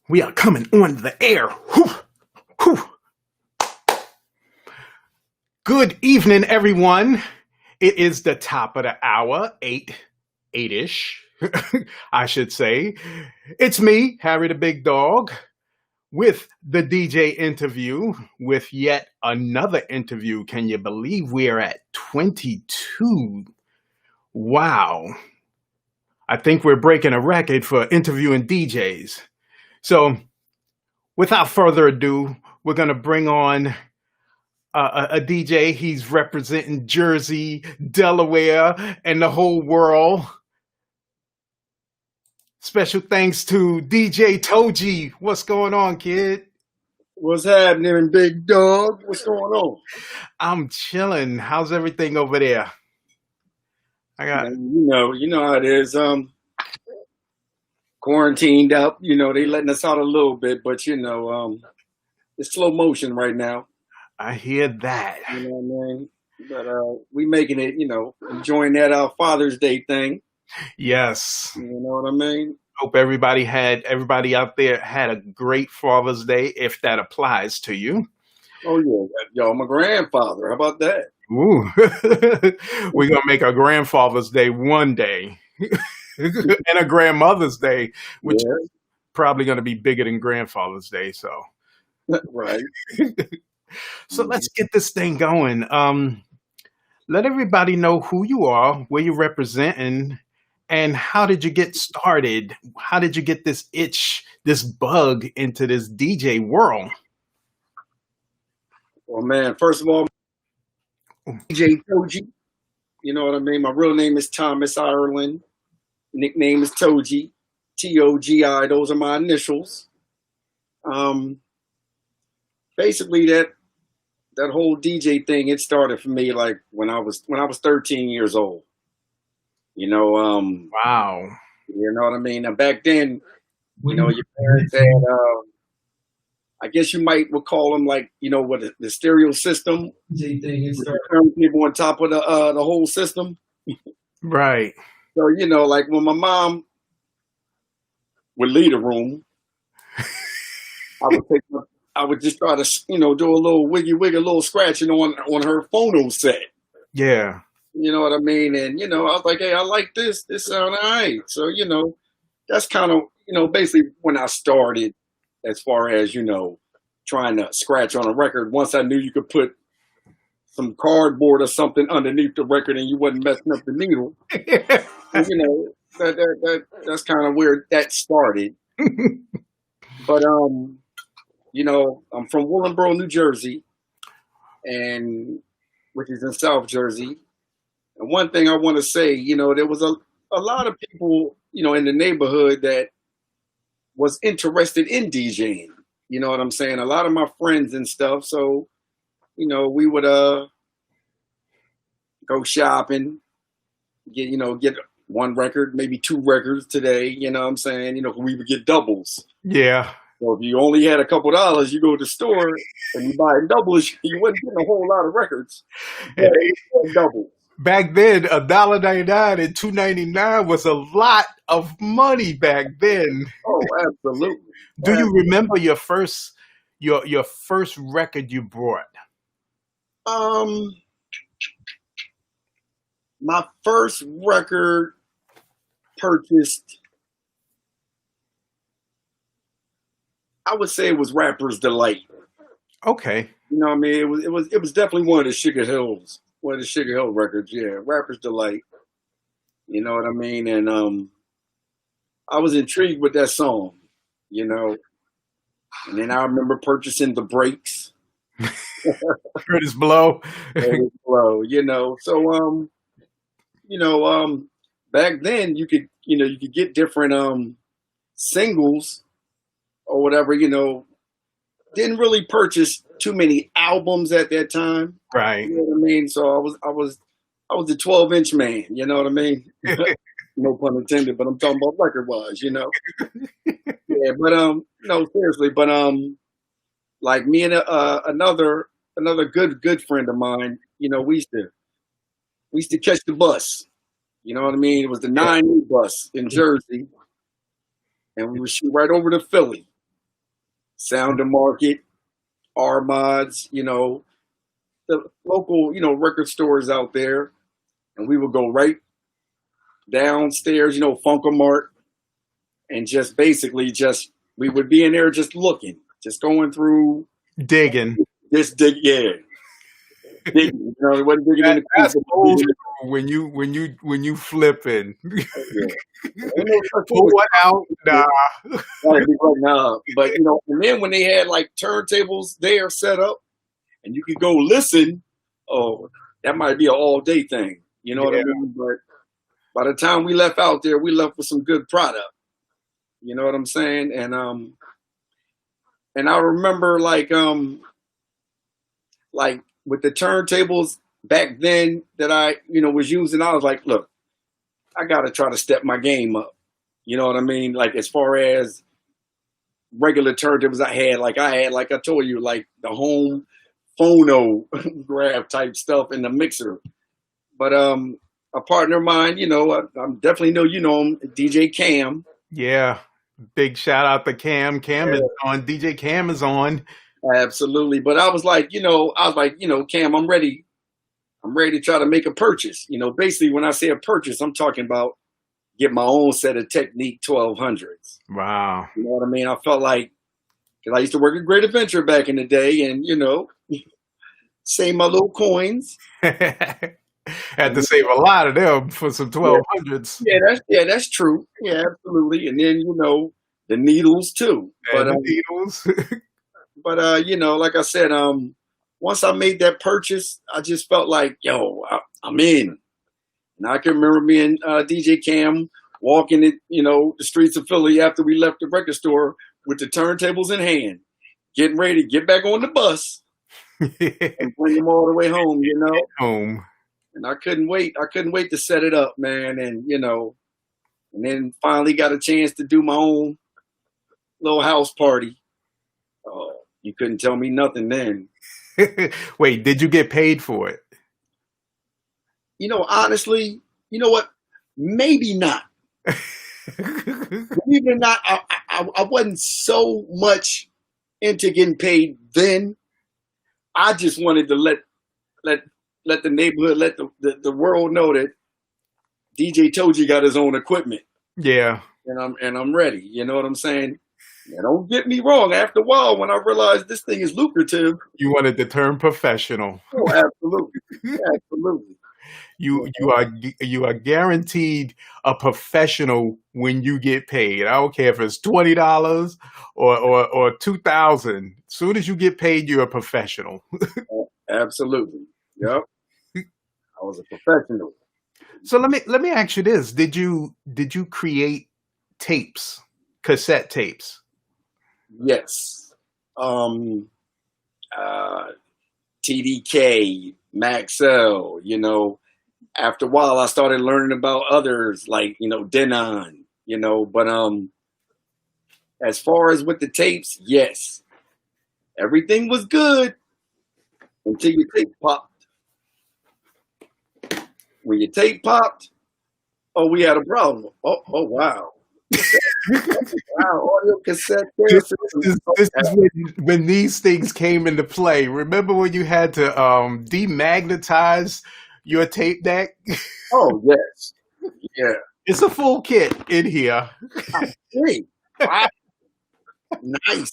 We are coming on the air. Whew, whew. Good evening, everyone. It is the top of the hour, eight-ish, I should say. It's me, Harry the Big Dog, with the DJ interview, with yet another interview. Can you believe we are at 22? Wow. I think we're breaking a record for interviewing DJs. So, without further ado, we're going to bring on a DJ. He's representing Jersey, Delaware, and the whole world. Special thanks to DJ Togi. What's going on, kid? What's happening, big dog? What's going on? I'm chilling. How's everything over there? Man, you know how it is. Quarantined up. They letting us out a little bit, but it's slow motion right now. I hear that. You know what I mean? But we making it. Enjoying that Father's Day thing. Yes. You know what I mean? Hope everybody out there had a great Father's Day, if that applies to you. Oh yeah, yo, I'm a grandfather. How about that? Ooh. We're gonna make a grandfather's day one day. And a grandmother's day, which is probably gonna be bigger than grandfather's day. So right. So let's get this thing going. Let everybody know who you are, where you're representing, and how did you get started? How did you get this itch, this bug into this DJ world? Well, man, first of all, DJ Togi. You know what I mean? My real name is Thomas Ireland. Nickname is Togi. Togi. Those are my initials. Basically, that whole DJ thing, it started for me like when I was 13 years old. Wow. You know what I mean? Now back then, your parents had I guess you would call them like, what the stereo system. DJ thing, it started people on top of the whole system. Right. So, like when my mom would leave the room, I would just try to, do a little wiggy, a little scratching on her phono set. Yeah. You know what I mean? And, I was like, hey, I like this. This sound all right. So, that's kind of, basically when I started as far as, trying to scratch on a record. Once I knew you could put some cardboard or something underneath the record and you wasn't messing up the needle. That's kind of where that started. But, I'm from Willingboro, New Jersey, which is in South Jersey. And one thing I want to say, there was a lot of people, in the neighborhood that was interested in DJing. You know what I'm saying? A lot of my friends and stuff. So, we would go shopping, get one record, maybe two records today. You know what I'm saying? We would get doubles. Yeah. So if you only had a couple dollars, you go to the store and you buy doubles. You wouldn't get a whole lot of records. Doubles. Back then, $1.99 and $2.99 was a lot of money back then. Oh, absolutely. Do you remember your first record you brought? My first record purchased, I would say it was Rapper's Delight. Okay. You know what I mean? It was definitely one of the Sugar Hill records. Yeah, Rapper's Delight. You know what I mean? And I was intrigued with that song. And then I remember purchasing the breaks. Curtis Blow. Curtis Blow. So back then you could get different singles or whatever. Didn't really purchase too many albums at that time. Right. You know what I mean? So I was the 12-inch man. You know what I mean? No pun intended, but I'm talking about record-wise. Yeah, but no, seriously, but like me and another good friend of mine, we used to catch the bus. You know what I mean? It was the 9 bus in Jersey, and we would shoot right over to Philly. Sound to Market, R Mods, the local, record stores out there, and we would go right downstairs, Funkamart, and just basically just we would be in there just looking, just going through Digging. this dig, digging, it wasn't digging in the That's creek, but old digging school when you flipping. yeah. Ain't no such thing Pull as one out. yeah, Nah. gotta be right now. But and then when they had like turntables there set up and you could go listen, oh, that might be an all day thing. You know what I Yeah. mean? But by the time we left out there, we left with some good product. You know what I'm saying? And I remember like with the turntables back then that I, was using, I was like, look, I gotta try to step my game up. You know what I mean? Like as far as regular turntables like I told you, like the home phonograph type stuff in the mixer. But a partner of mine, I'm definitely know him, DJ Cam. Yeah. Big shout out to Cam. Cam is Yeah, on. DJ Cam is on. absolutely. But I was like, Cam, I'm ready. I'm ready to try to make a purchase. Basically when I say a purchase, I'm talking about get my own set of Technique 1200s. Wow. You know what I mean? I felt like, because I used to work at Great Adventure back in the day, and save my little coins. Had to save a lot of them for some Yeah, 1200s that's true. Yeah, absolutely. And then the needles too. and the needles. Like I said, once I made that purchase, I just felt like, yo, I'm in. And I can remember me and DJ Cam walking the streets of Philly after we left the record store with the turntables in hand, getting ready to get back on the bus and bring them all the way home. Home. And I couldn't wait. I couldn't wait to set it up, man. And and then finally got a chance to do my own little house party. You couldn't tell me nothing then. Wait, did you get paid for it? Honestly, you know what? Maybe not. Believe it or not, I wasn't so much into getting paid then. I just wanted to let the neighborhood, let the world know that DJ Togi got his own equipment, Yeah. and I'm ready. You know what I'm saying? Now, don't get me wrong. After a while, when I realized this thing is lucrative, You wanted the term professional. oh, absolutely, absolutely. You are guaranteed a professional when you get paid. I don't care if it's $20 or 2,000. As soon as you get paid, you're a professional. Absolutely. Yep. I was a professional. So let me ask you this: Did you create tapes, cassette tapes? Yes. Uh, TDK, Maxell, after a while I started learning about others like, Denon, but as far as with the tapes, yes. Everything was good until your tape popped. When your tape popped, oh, we had a problem. Oh wow. Wow, audio cassette there. This is when these things came into play. Remember when you had to demagnetize your tape deck? Oh yes. Yeah. It's a full kit in here. Hey, wow. Nice.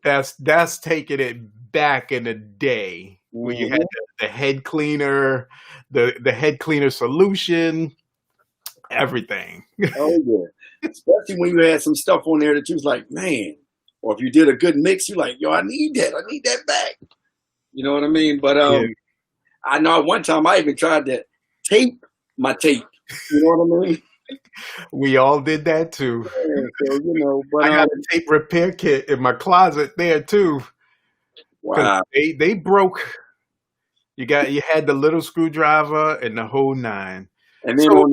That's taking it back in the day when you had the head cleaner, the head cleaner solution, everything. Oh yeah. Especially when you had some stuff on there that you was like, man, or if you did a good mix, you're like, yo, I need that back. You know what I mean? But Yeah. I know one time I even tried to tape my tape. You know what I mean? We all did that too. Yeah, so but I got a tape repair kit in my closet there too. Because wow. they broke. You had the little screwdriver and the whole nine. And then So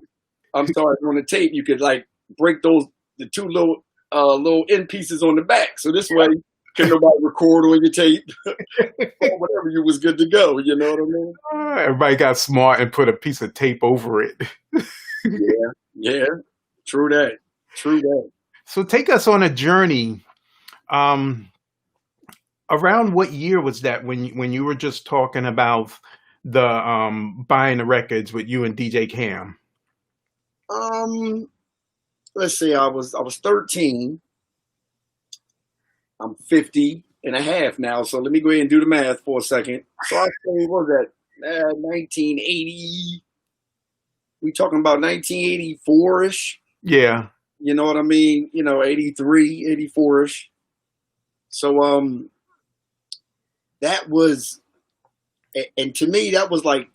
on the tape you could like break the two little end pieces on the back. So this way can nobody record on your tape or whatever, you was good to go. You know what I mean? everybody got smart and put a piece of tape over it. Yeah, yeah. True that. True that. So take us on a journey. Um, Around what year was that when you were just talking about the buying the records with you and DJ Cam? Um, let's see, I was 13. I'm 50 and a half now, so let me go ahead and do the math for a second. So I say, what was that? 1980. We talking about 1984-ish. Yeah, You know what I mean? 83, 84-ish. So that was, and to me, that was like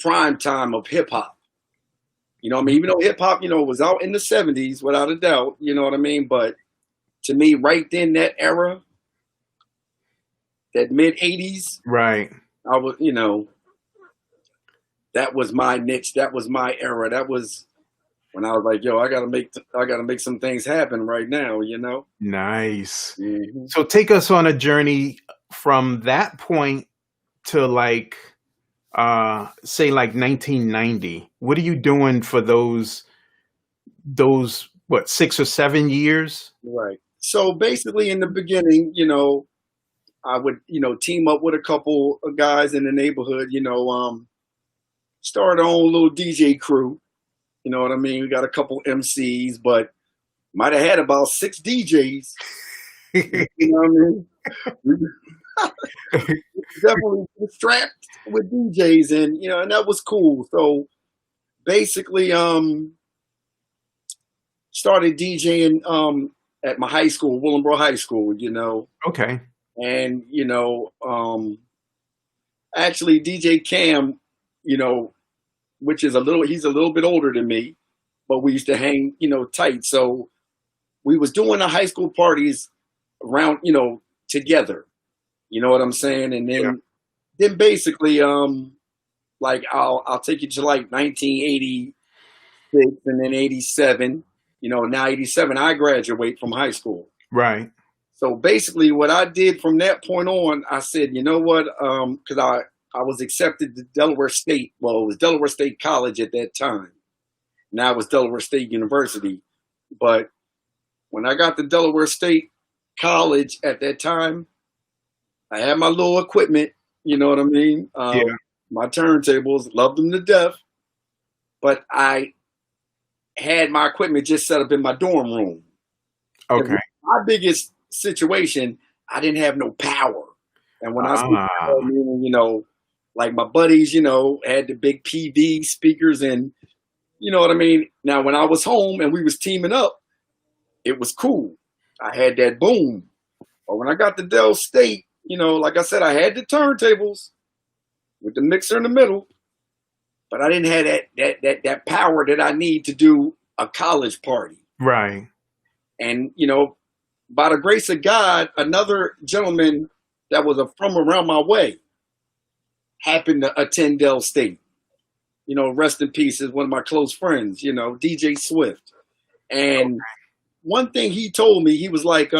prime time of hip hop. You know what I mean? Even though hip hop, was out in the 70s without a doubt, you know what I mean? But to me, right then, that era, that mid 80s, right. I was, that was my niche. That was my era. That was when I was like, yo, I gotta make some things happen right now. Nice. Hmm. So take us on a journey from that point to like say like 1990. What are you doing for those what 6 or 7 years? Right. So basically, in the beginning, I would, team up with a couple of guys in the neighborhood, start our own little DJ crew. You know what I mean? We got a couple MCs, but might have had about six DJs. You know what I mean? We definitely strapped with DJs, and that was cool. So basically, started DJing at my high school, Willenboro High School. Okay. And actually DJ Cam, you know, he's a little bit older than me, but we used to hang, tight. So we was doing the high school parties around, together. You know what I'm saying? And Yeah. then basically, like I'll take you to like 1986 and then 87. Now 87, I graduate from high school. Right. So basically, what I did from that point on, I said, you know what? Because I was accepted to Delaware State. Well, it was Delaware State College at that time. Now it was Delaware State University. But when I got to Delaware State College at that time, I had my little equipment. You know what I mean? Yeah. My turntables, loved them to death. But I had my equipment just set up in my dorm room. 'Cause Okay. my biggest situation, I didn't have no power. And when I say power, Ah. meaning, like my buddies, had the big PV speakers and you know what I mean? Now when I was home and we was teaming up, it was cool. I had that boom. But when I got to Dell State, like I said, I had the turntables with the mixer in the middle, but I didn't have that power that I need to do a college party. Right. And by the grace of God, another gentleman that was from around my way happened to attend Dell State. Rest in peace is one of my close friends, DJ Swift. And one thing he told me, he was like,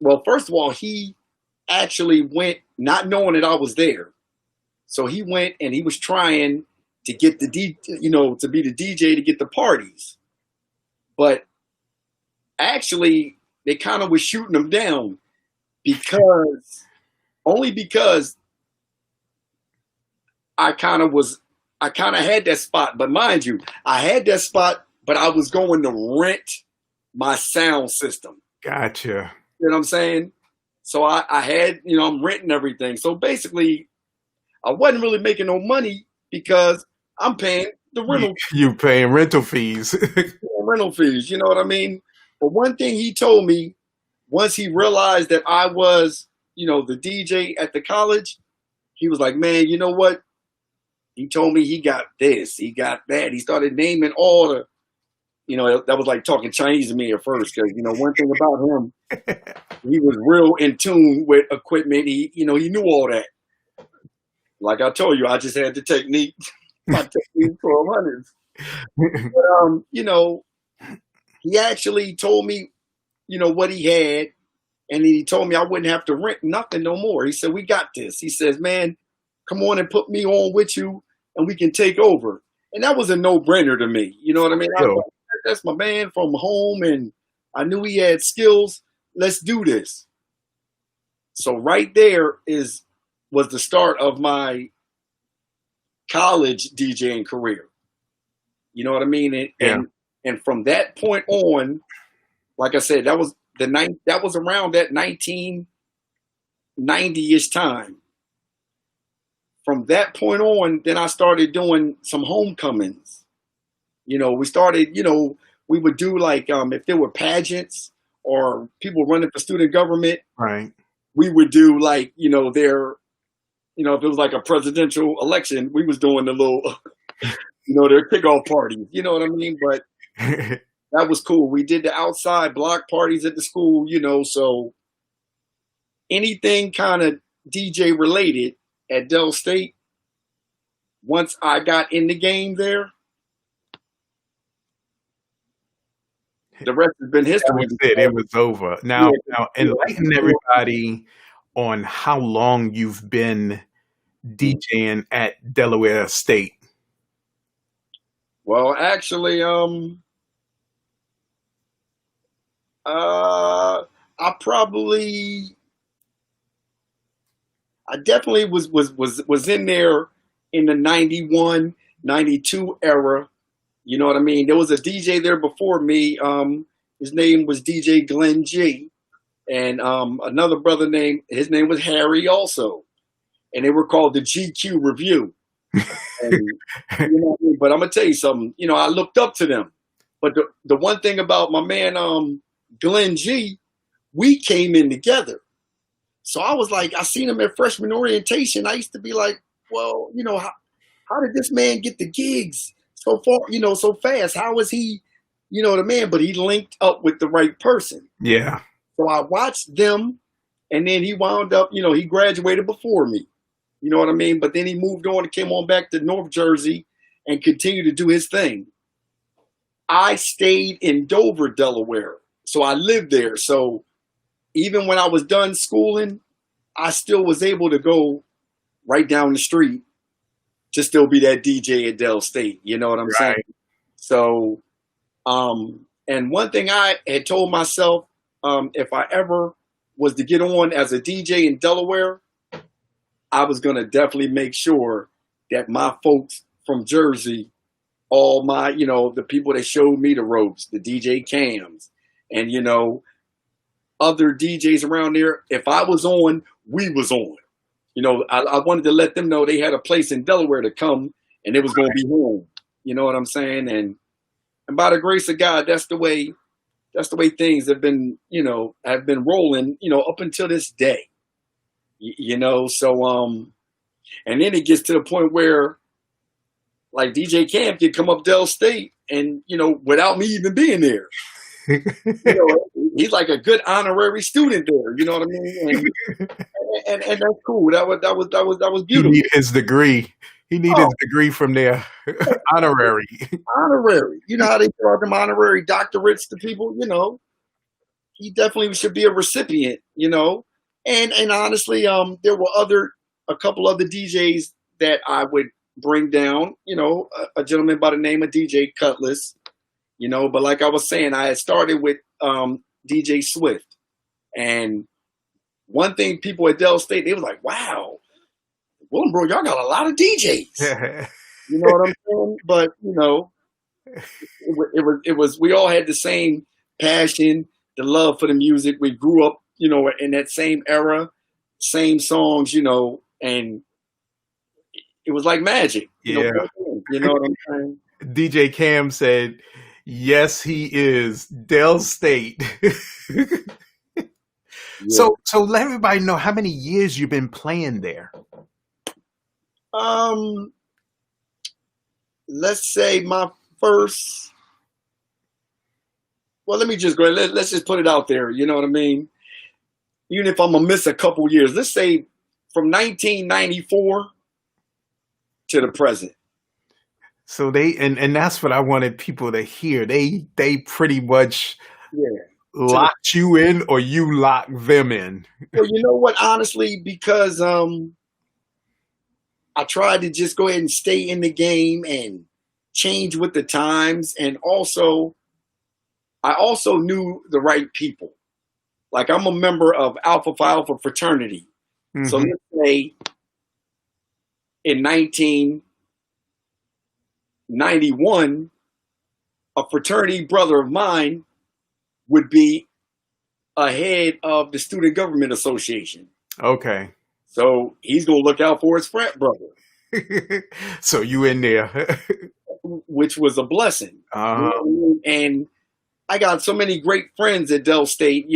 well, first of all, he actually went not knowing that I was there. So he went and he was trying to get to be the DJ to get the parties. But actually, they kind of was shooting him down because I kind of had that spot. But mind you, I had that spot, but I was going to rent my sound system. Gotcha. You know what I'm saying? So I had, I'm renting everything. So basically, I wasn't really making no money because I'm paying the You paying rental fees. rental fees. You know what I mean? But one thing he told me once he realized that I was, the DJ at the college, he was like, man, you know what? He told me he got this, he got that. He started naming all the, that was like talking Chinese to me at first. Because, one thing about him, he was real in tune with equipment. He knew all that. Like I told you, I just had the technique, my technique 1200s. But, he actually told me, what he had. And he told me I wouldn't have to rent nothing no more. He said, we got this. He says, man, come on and put me on with you and we can take over. And that was a no-brainer to me. You know what I mean? I was like, that's my man from home and I knew he had skills. let's do this. So right there was the start of my college DJing career. You know what I mean? Yeah. And from that point on, like I said, that was around that 1990-ish time. From that point on, then I started doing some homecomings. We started, we would do like if there were pageants or people running for student government, Right. we would do like, if it was like a presidential election, we was doing the little, their kickoff parties. You know what I mean? But that was cool. We did the outside block parties at the school, so anything kind of DJ related at Dell State, once I got in the game there, the rest has been That history. was it. It was over. Now, Yeah, now enlighten everybody on how long you've been DJing at Delaware State. well, actually, I definitely was in there in the 91, 92 era. You know what I mean? There was a DJ there before me. His name was DJ Glenn G. And another brother his name was Harry also. And they were called the GQ Review. And, what I mean? But I'm going to tell you something. I looked up to them. But the one thing about my man Glenn G, we came in together. So I was like, I seen him at freshman orientation. I used to be like, well, how did this man get the gigs so far, so fast? How is he, the man? But he linked up with the right person. Yeah. So I watched them, and then he wound up, he graduated before me. You know what I mean? But then he moved on and came on back to North Jersey and continued to do his thing. I stayed in Dover, Delaware. So I lived there. So even when I was done schooling, I still was able to go right down the street to still be that DJ at Dell State. You know what I'm saying? So, and one thing I had told myself, if I ever was to get on as a DJ in Delaware, I was going to definitely make sure that my folks from Jersey, all my, the people that showed me the ropes, the DJ cams, and, other DJs around there, if I was on, we was on. I wanted to let them know they had a place in Delaware to come and it was going to be home. You know what I'm saying? And by the grace of God, that's the way things have been, have been rolling, up until this day. So, and then it gets to the point where like DJ Cam can come up Dell State and, without me even being there. He's like a good honorary student there. You know what I mean? And that's cool. That was beautiful. He needed his degree. He needed his degree from there. Honorary. Honorary. You know how they throw them honorary doctorates to people? He definitely should be a recipient, And honestly, there were a couple other DJs that I would bring down, a gentleman by the name of DJ Cutlass, but like I was saying, I had started with DJ Swift. And one thing people at Dell State, they was like, wow, Willenboro, y'all got a lot of DJs. You know what I'm saying? But, it was, we all had the same passion, the love for the music. We grew up, in that same era, same songs, and it was like magic. You know what I'm saying? DJ Cam said, yes, he is. Dell State. Yeah. So let everybody know how many years you've been playing there. Let's say my first. Well, let me just go. Let's just put it out there. You know what I mean? Even if I'm gonna miss a couple years, let's say from 1994 to the present. So they and that's what I wanted people to hear. They pretty much locked you in, or you locked them in. Well, you know what? Honestly, because I tried to just go ahead and stay in the game and change with the times, and I also knew the right people. like I'm a member of Alpha Phi Alpha fraternity. So Hmm. let's say in 1991, a fraternity brother of mine would be ahead of the Student Government Association. Okay. So he's gonna look out for his frat brother, So you in there? which was a blessing. You know Uh, what I mean? And I got so many great friends at Dell State,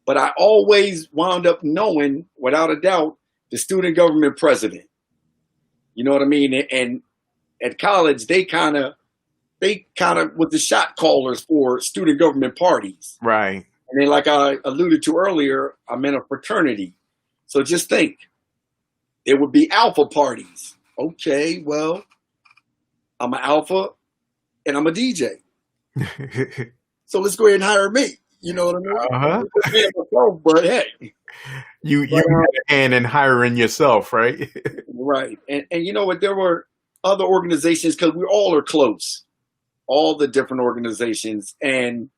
but I always wound up knowing, without a doubt, the student government president. You know what I mean? And at college, they kind of was the shot callers for student government parties. right. And then, like I alluded to earlier, I'm in a fraternity. So just think, it would be alpha parties. Okay, well, I'm an alpha and I'm a DJ. So let's go ahead and hire me. You know what I mean? Uh-huh. Me and myself, but hey, You but had a hand in hiring yourself, right? right. And you know what? There were other organizations because we all are close, all the different organizations, and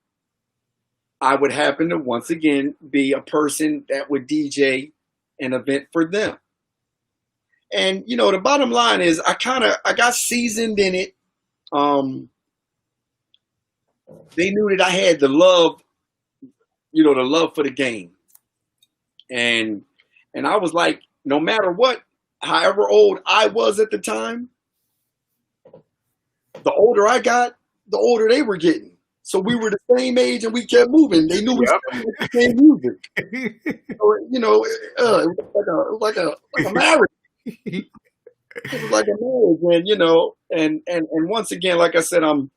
I would happen to once again be a person that would DJ an event for them. And the bottom line is I got seasoned in it. Um, they knew that I had the love for the game. And I was like, no matter what, however old I was at the time, the older I got, the older they were getting. So we were the same age and we kept moving. They knew we Yep. still liked the same music. So, it was like a marriage. It was like a marriage, and and once again, like I said, I'm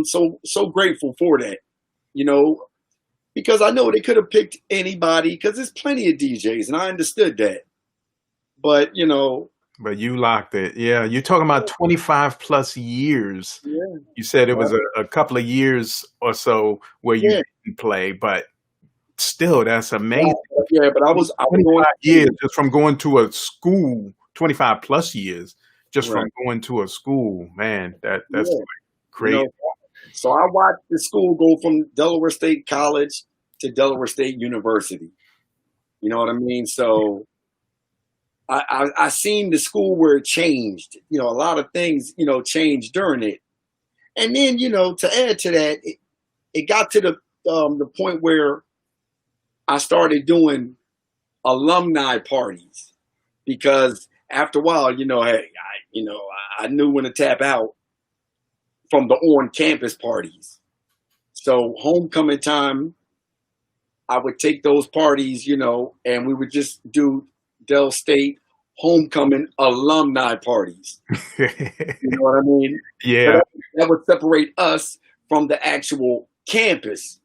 so grateful for that, you know, because I know they could have picked anybody because there's plenty of DJs, and I understood that. But But you locked it. Yeah. You're talking about 25 plus years. yeah, You said it uh, was a couple of years or so where you yeah, didn't play, but still, that's amazing. yeah. But I was going 25 years to just from going to a school, 25 plus years just from right, going to a school. Man, that's yeah, you crazy. know. So I watched the school go from Delaware State College to Delaware State University. You know what I mean? So I seen the school where it changed. A lot of things, changed during it. And then, to add to that, it got to the point where I started doing alumni parties because after a while, hey, I knew when to tap out from the on campus parties. So homecoming time, I would take those parties, and we would just do Dell State homecoming alumni parties. You know what I mean? So Yeah, that would separate us from the actual campus.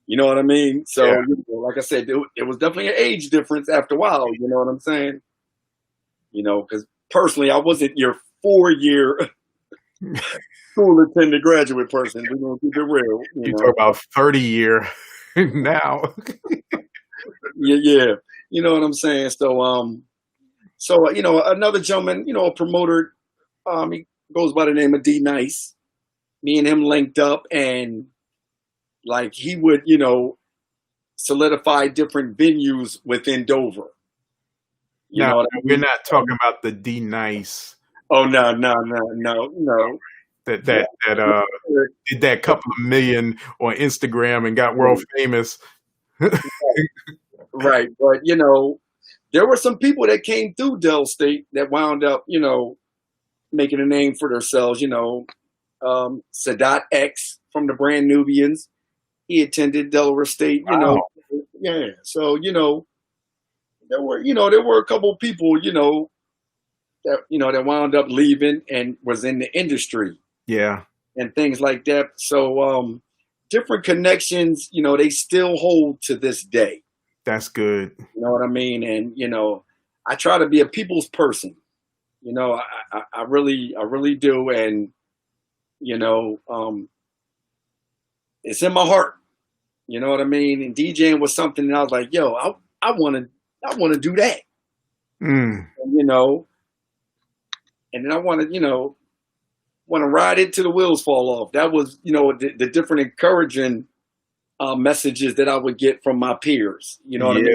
You know what I mean? yeah. So, like I said, it was definitely an age difference after a while. You know what I'm saying? Because personally, I wasn't your 4-year school attending graduate person. We're gonna keep it real. You talk about 30-year now. Yeah, yeah. You know what I'm saying? So another gentleman, a promoter, he goes by the name of D Nice. Me and him linked up, and like he would, solidify different venues within Dover. You Now, know what I we're mean? not talking about the D Nice Oh no, no, no, no, no. that Yeah. did that couple of million on Instagram and got world famous. Right. But there were some people that came through Dell State that wound up, making a name for themselves, Sadat X from the Brand Nubians. He attended Delaware State, Wow. Yeah. So, there were a couple of people, that wound up leaving and was in the industry Yeah, and things like that. So different connections, they still hold to this day. that's good. You know what I mean? And I try to be a people's person. I really do, and it's in my heart. You know what I mean? And DJing was something that I was like, yo, I want to do that. Mm. And, and then I want to ride it till the wheels fall off. That was, the different encouraging messages that I would get from my peers. You know what I mean?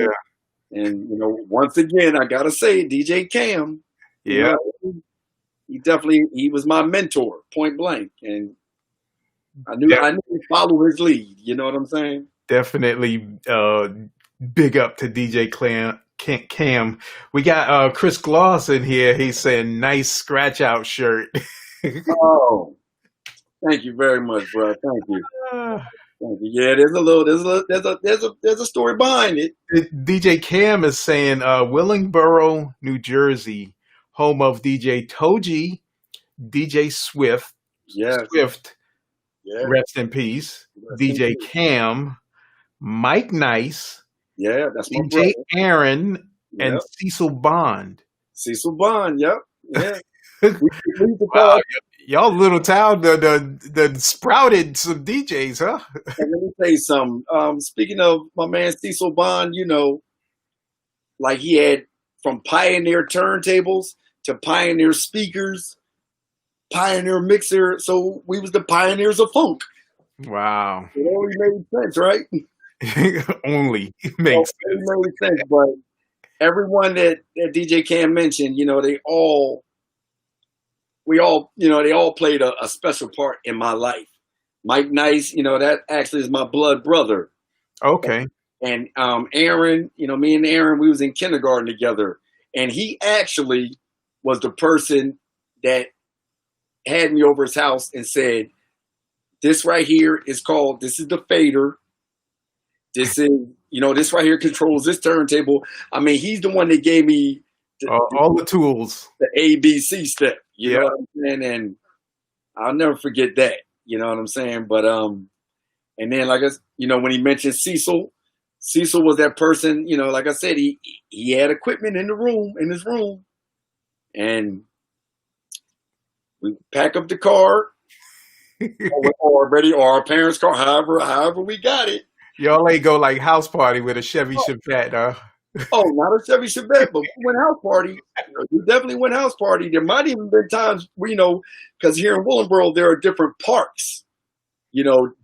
Yeah. And once again, I gotta say, DJ Cam. You Yeah. know, he was my mentor, point blank, and I knew to follow his lead. You know what I'm saying? Definitely big up to DJ Cam. We got Chris Gloss in here. He's saying nice scratch out shirt. Oh, thank you very much, bro. Thank you. Uh, Thank you. Yeah, there's a story behind it. DJ Cam is saying Willingboro, New Jersey, home of DJ Togi, DJ Swift. Yes, Swift, yeah. rest in peace. Rest in DJ peace. Cam, Mike Nice, Yeah, that's my DJ brother. Aaron, and Yep. Cecil Bond. Cecil Bond. Yep. Yeah. Wow, We used to call. y'all little town the sprouted some DJs, huh? And let me tell you something. Speaking of my man Cecil Bond, like he had from Pioneer turntables to Pioneer speakers, Pioneer mixer. So we was the pioneers of funk. Wow. It only made sense, right? Only So makes it made sense. But everyone that DJ Cam mentioned, they all played a special part in my life. Mike Nice, that actually is my blood brother. okay. And Aaron, me and Aaron, we was in kindergarten together. And he actually was the person that had me over his house and said, this right here this is the fader. This is, this right here controls this turntable. I mean, he's the one that gave me All the tools. the ABC step. You Yeah. know what I'm saying? And I'll never forget that. You know what I'm saying? But and then when he mentioned Cecil was that person. Like I said, he had equipment in his room, and we pack up the car or our parents' car, however we got it. Y'all ain't go like house party with a Chevy Chevette, huh? Oh, not a Chevy Chevette, but we went house party. We definitely went house party. There might even been times where, because here in Willingboro there are different parks,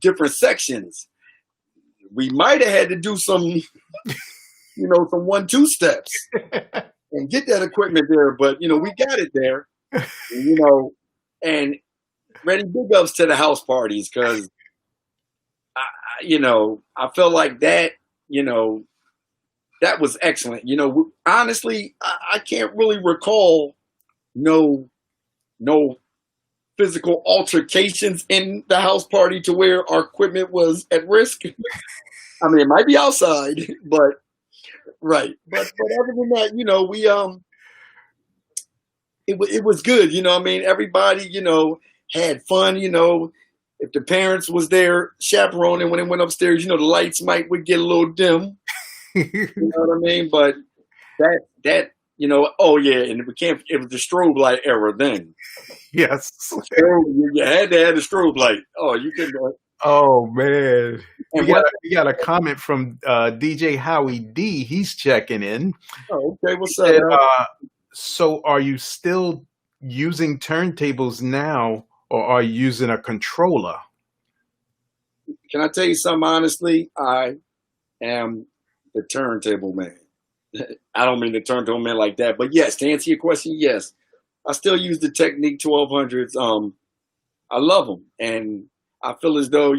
different sections. We might have had to do some, some 1-2 steps and get that equipment there. But we got it there. And ready big ups to the house parties because I felt like that, that was excellent. Honestly, I can't really recall no physical altercations in the house party to where our equipment was at risk. I mean, it might be outside, but right. But other than that, we it was good. I mean, everybody, had fun. If the parents was there chaperoning when they went upstairs, the lights would get a little dim. You know what I mean? But that oh yeah, and it was the strobe light era then. Yes. You had to have the strobe light. Oh, you couldn't. Oh man. And We got a comment from DJ Howie D. He's checking in. Oh, okay, what's He said, up? so are you still using turntables now or are you using a controller? Can I tell you something honestly? I am the turntable man. I don't mean the turntable man like that, but yes, to answer your question, yes, I still use the Technique 1200s. I love them, and I feel as though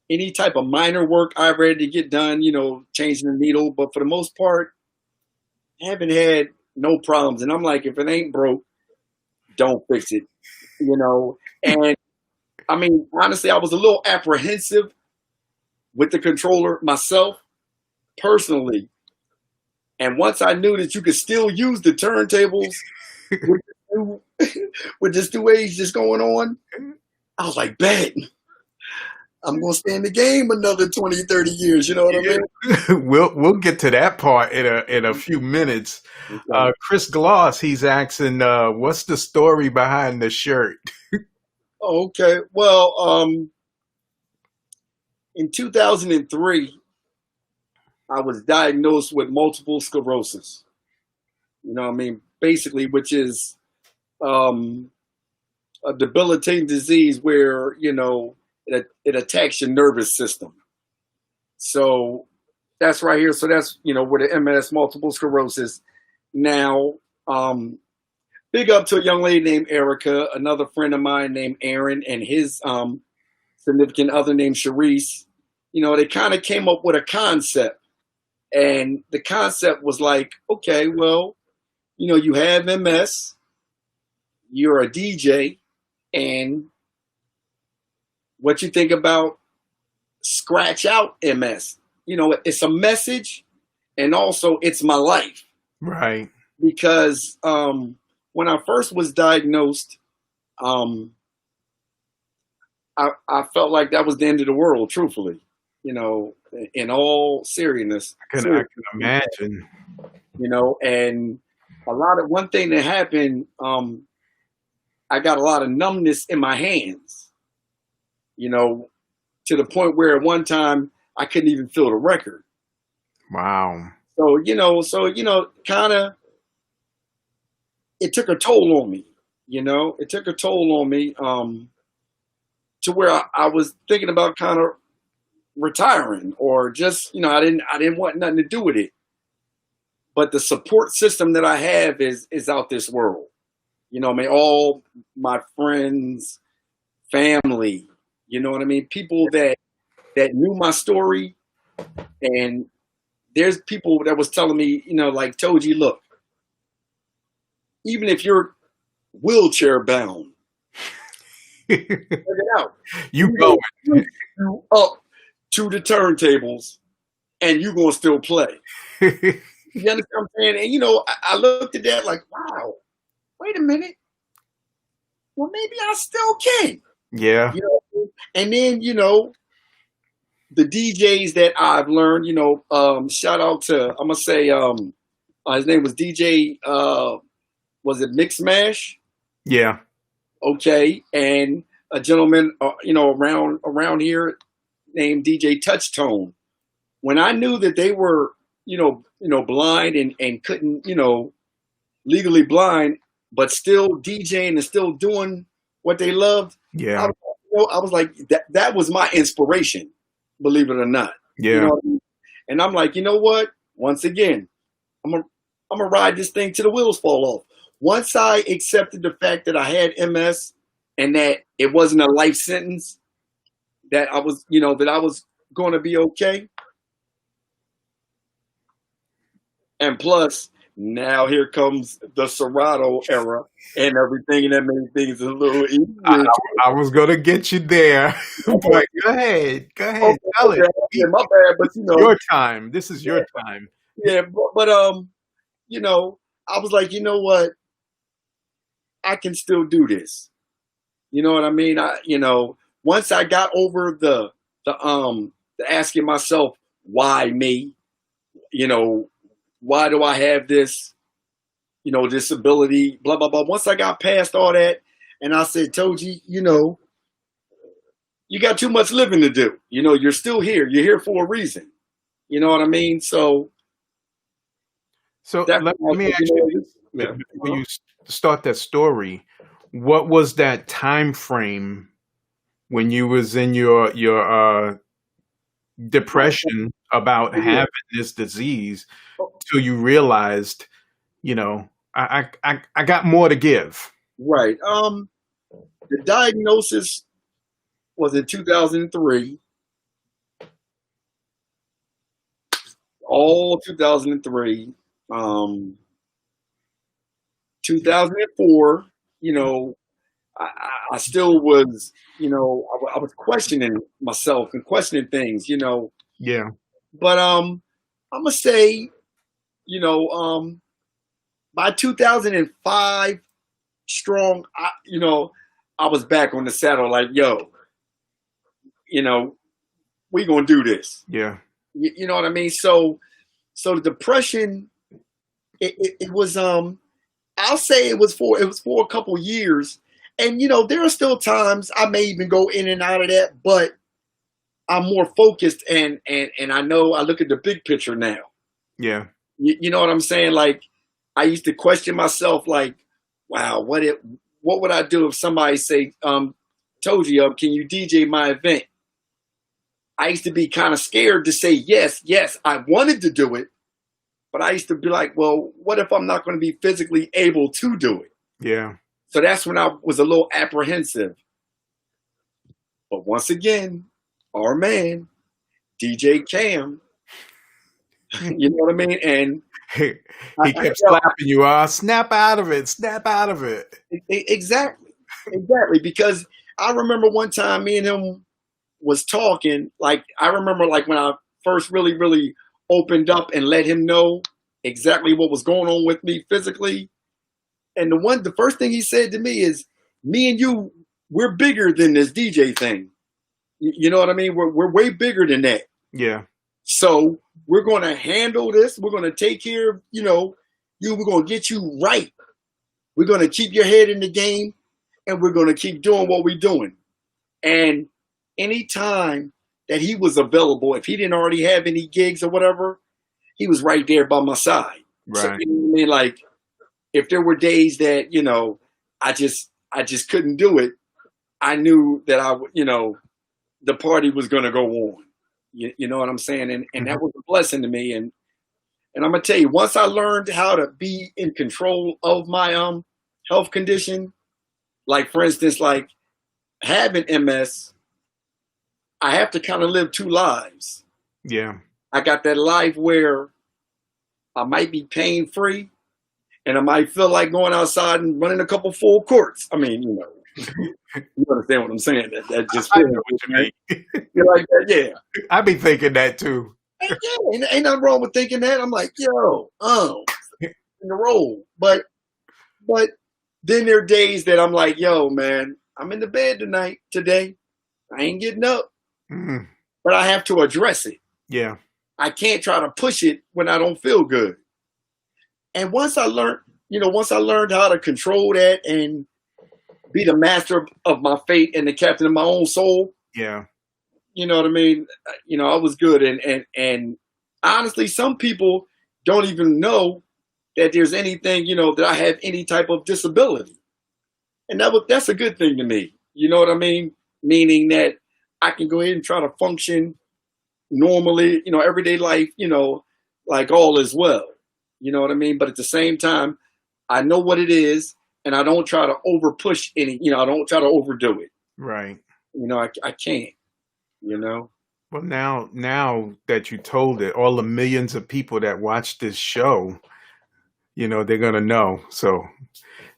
any type of minor work I've ready to get done, changing the needle, but for the most part, I haven't had no problems. And I'm like, if it ain't broke, don't fix it, And I mean, honestly, I was a little apprehensive with the controller myself, personally. And once I knew that you could still use the turntables with this new age just going on, I was like, bet. I'm going to stay in the game another 20, 30 years. You know what I mean? We'll get to that part in a few minutes. Chris Gloss, he's asking, what's the story behind the shirt? Okay. Well, in 2003, I was diagnosed with multiple sclerosis. You know what I mean? Basically, which is a debilitating disease where, it attacks your nervous system. So that's right here. So that's with the MS, multiple sclerosis. Now, um, big up to a young lady named Erica, another friend of mine named Aaron, and his significant other named Sharice. They kind of came up with a concept, and the concept was like, okay, well, you have MS, you're a DJ, and what you think about scratch out MS? It's a message, and also it's my life. Right. Because when I first was diagnosed, um, I felt like that was the end of the world, truthfully, in all seriousness. I can imagine. And one thing that happened, I got a lot of numbness in my hands, to the point where at one time I couldn't even feel the record. Wow. Kind of, it took a toll on me. It took a toll on me, to where I was thinking about kind of retiring, or just, I didn't want nothing to do with it. But the support system that I have is out this world. I mean, all my friends, family, you know what I mean? People that knew my story, and there's people that was telling me, like, Togi, look, even if you're wheelchair bound, check it out. You go. You up to the turntables, and you're gonna still play. You understand what I'm saying? And I looked at that like, wow, wait a minute. Well, maybe I still can. Yeah. And then the DJs that I've learned, shout out to, I'm gonna say, his name was DJ. Was it Mix Mash? Yeah. Okay, and a gentleman, around here named DJ Touchtone. When I knew that they were, blind and couldn't, legally blind, but still DJing and still doing what they loved. Yeah. I was like, that was my inspiration, believe it or not. Yeah. And I'm like, you know what? Once again, I'm gonna ride this thing till the wheels fall off. Once I accepted the fact that I had MS and that it wasn't a life sentence, that I was, going to be okay. And plus, now here comes the Serato era and everything, and that made things a little easier. I was gonna get you there, but go ahead, Okay, tell it. yeah, my bad, but Your time. This is your time. yeah, but I was like, you know what? I can still do this. You know what I mean? Once I got over the asking myself, why me? Why do I have this, disability, blah, blah, blah. Once I got past all that, and I said, Toji, you got too much living to do. You're still here. You're here for a reason. You know what I mean? So let me ask you this. Yeah. When you start that story, what was that time frame when you was in your depression about having this disease till you realized, I got more to give? Right. The diagnosis was in 2003. All 2003. 2004, I still was, I was questioning myself and questioning things, Yeah. But I'm gonna say, by 2005, strong, I was back on the saddle, like, yo, we gonna do this. Yeah. You know what I mean? So the depression, it was, I'll say it was for a couple years, and there are still times I may even go in and out of that, but I'm more focused, and I know I look at the big picture now. Yeah. You know what I'm saying? Like, I used to question myself, like, wow, what would I do if somebody say, Told you, can you DJ my event? I used to be kind of scared to say yes, yes, I wanted to do it, but I used to be like, well, what if I'm not going to be physically able to do it? Yeah. So that's when I was a little apprehensive. But once again, our man, DJ Cam, you know what I mean? And He kept slapping you. Snap out of it. Snap out of it. exactly, exactly. Because I remember one time me and him was talking. Like I remember, like when I first really, really opened up and let him know exactly what was going on with me physically. And the first thing he said to me is, "Me and you, we're bigger than this DJ thing. You know what I mean? We're way bigger than that. Yeah. So we're going to handle this. We're going to take care of, you. We're going to get you right. We're going to keep your head in the game, and we're going to keep doing what we're doing." And anytime that he was available, if he didn't already have any gigs or whatever, he was right there by my side. So Right. you know what I mean? Like if there were days that, I just couldn't do it, I knew that the party was going to go on. You know what I'm saying? And Mhm. that was a blessing to me. And I'm gonna tell you, once I learned how to be in control of my health condition, like for instance, like having MS, I have to kind of live two lives. Yeah. I got that life where I might be pain free, and I might feel like going outside and running a couple full courts. I mean, you understand what I'm saying? That just I feels know what good, you man. mean. You're like that, yeah. I be thinking that too. Yeah, ain't nothing wrong with thinking that. I'm like, yo, in the role. But then there are days that I'm like, yo, man, I'm in the bed today. I ain't getting up, Mm. but I have to address it. Yeah. I can't try to push it when I don't feel good. And once I learned how to control that and be the master of my fate and the captain of my own soul, Yeah. you know what I mean? I was good. And honestly, some people don't even know that there's anything, that I have any type of disability. And that's a good thing to me. You know what I mean? Meaning that I can go ahead and try to function normally, everyday life, like all is well. You know what I mean? But at the same time, I know what it is, and I don't try to over push I don't try to overdo it. Right. I can't, you know? Well, now that you told it, all the millions of people that watch this show, they're gonna know. So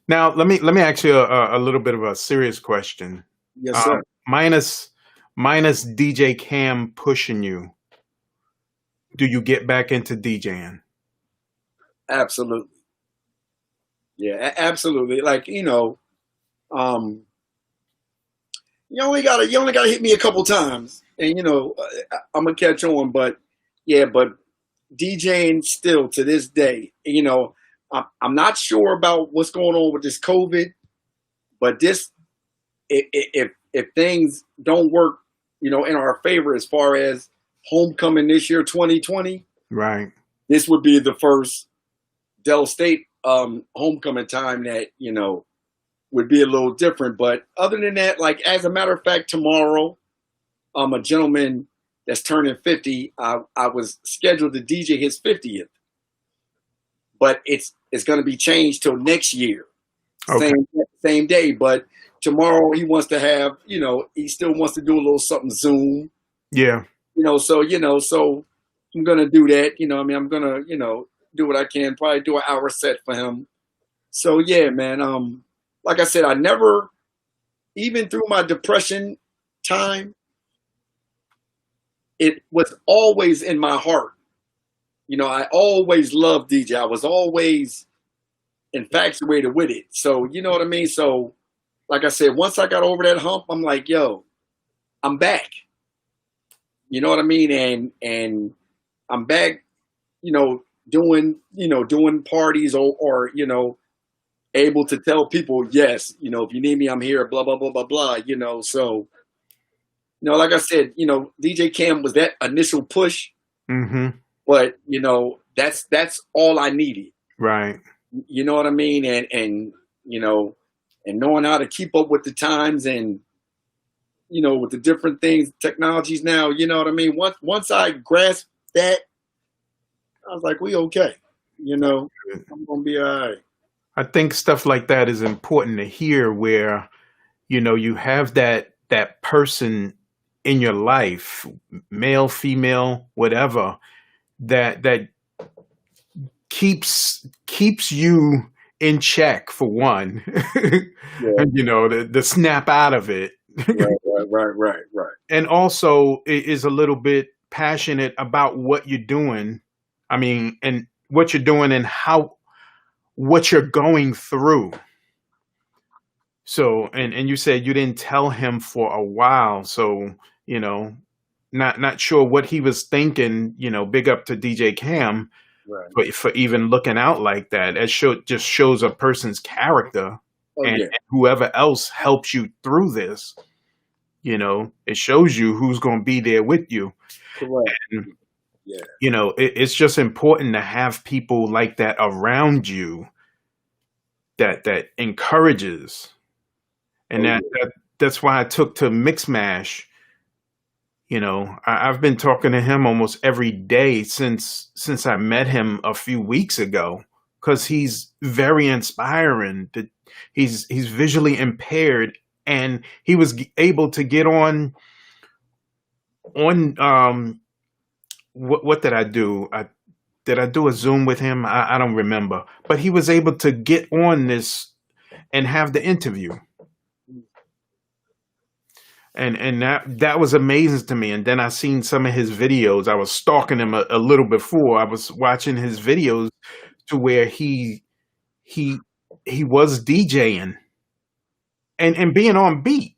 now let me ask you a little bit of a serious question. Yes, Um, sir. minus DJ Cam pushing you, do you get back into DJing? Absolutely. Yeah, absolutely. Like, um, you only gotta hit me a couple times, and I'm gonna catch on. But yeah, but DJing still to this day, I'm not sure about what's going on with this COVID, but if things don't work, in our favor as far as homecoming this year, 2020, Right. this would be the first Dell State homecoming time that would be a little different. But other than that, like as a matter of fact, tomorrow, a gentleman that's turning 50. I was scheduled to DJ his 50th, but it's going to be changed till next year, Okay. same day. But tomorrow he wants to have, he still wants to do a little something Zoom, Yeah. so I'm gonna do that. I mean, I'm gonna, do what I can. Probably do an hour set for him. So yeah, man. Like I said, I never, even through my depression time, it was always in my heart. I always loved DJ. I was always infatuated with it. So you know what I mean. So like I said, once I got over that hump, I'm like, yo, I'm back. You know what I mean? And I'm back. Doing parties or able to tell people, yes, if you need me, I'm here. Blah blah blah blah blah. So like I said, DJ Cam was that initial push, Mm-hmm. but that's all I needed. Right. You know what I mean? And and knowing how to keep up with the times and with the different things, technologies now, you know what I mean? Once I grasped that, I was like, we okay. You know, I'm gonna be all right. I think stuff like that is important to hear where, you have that person in your life, male, female, whatever, that keeps you in check for one. Yeah, And the snap out of it. right. And also is a little bit passionate about what you're doing. I mean, and what you're doing and what you're going through. So, and you said you didn't tell him for a while, so you know, not sure what he was thinking. Big up to DJ Cam Right. for even looking out like that. It just shows a person's character, Oh and yeah, whoever else helps you through this, it shows you who's going to be there with you. correct. And, Yeah. it's just important to have people like that around you that encourages. And Oh yeah. that's why I took to Mix Mash. I've been talking to him almost every day since I met him a few weeks ago, because he's very inspiring. He's visually impaired, and he was able to get on what did I do? Did I do a Zoom with him? I don't remember, but he was able to get on this and have the interview. And that was amazing to me. And then I seen some of his videos. I was stalking him a little before. I was watching his videos to where he he was DJing and being on beat.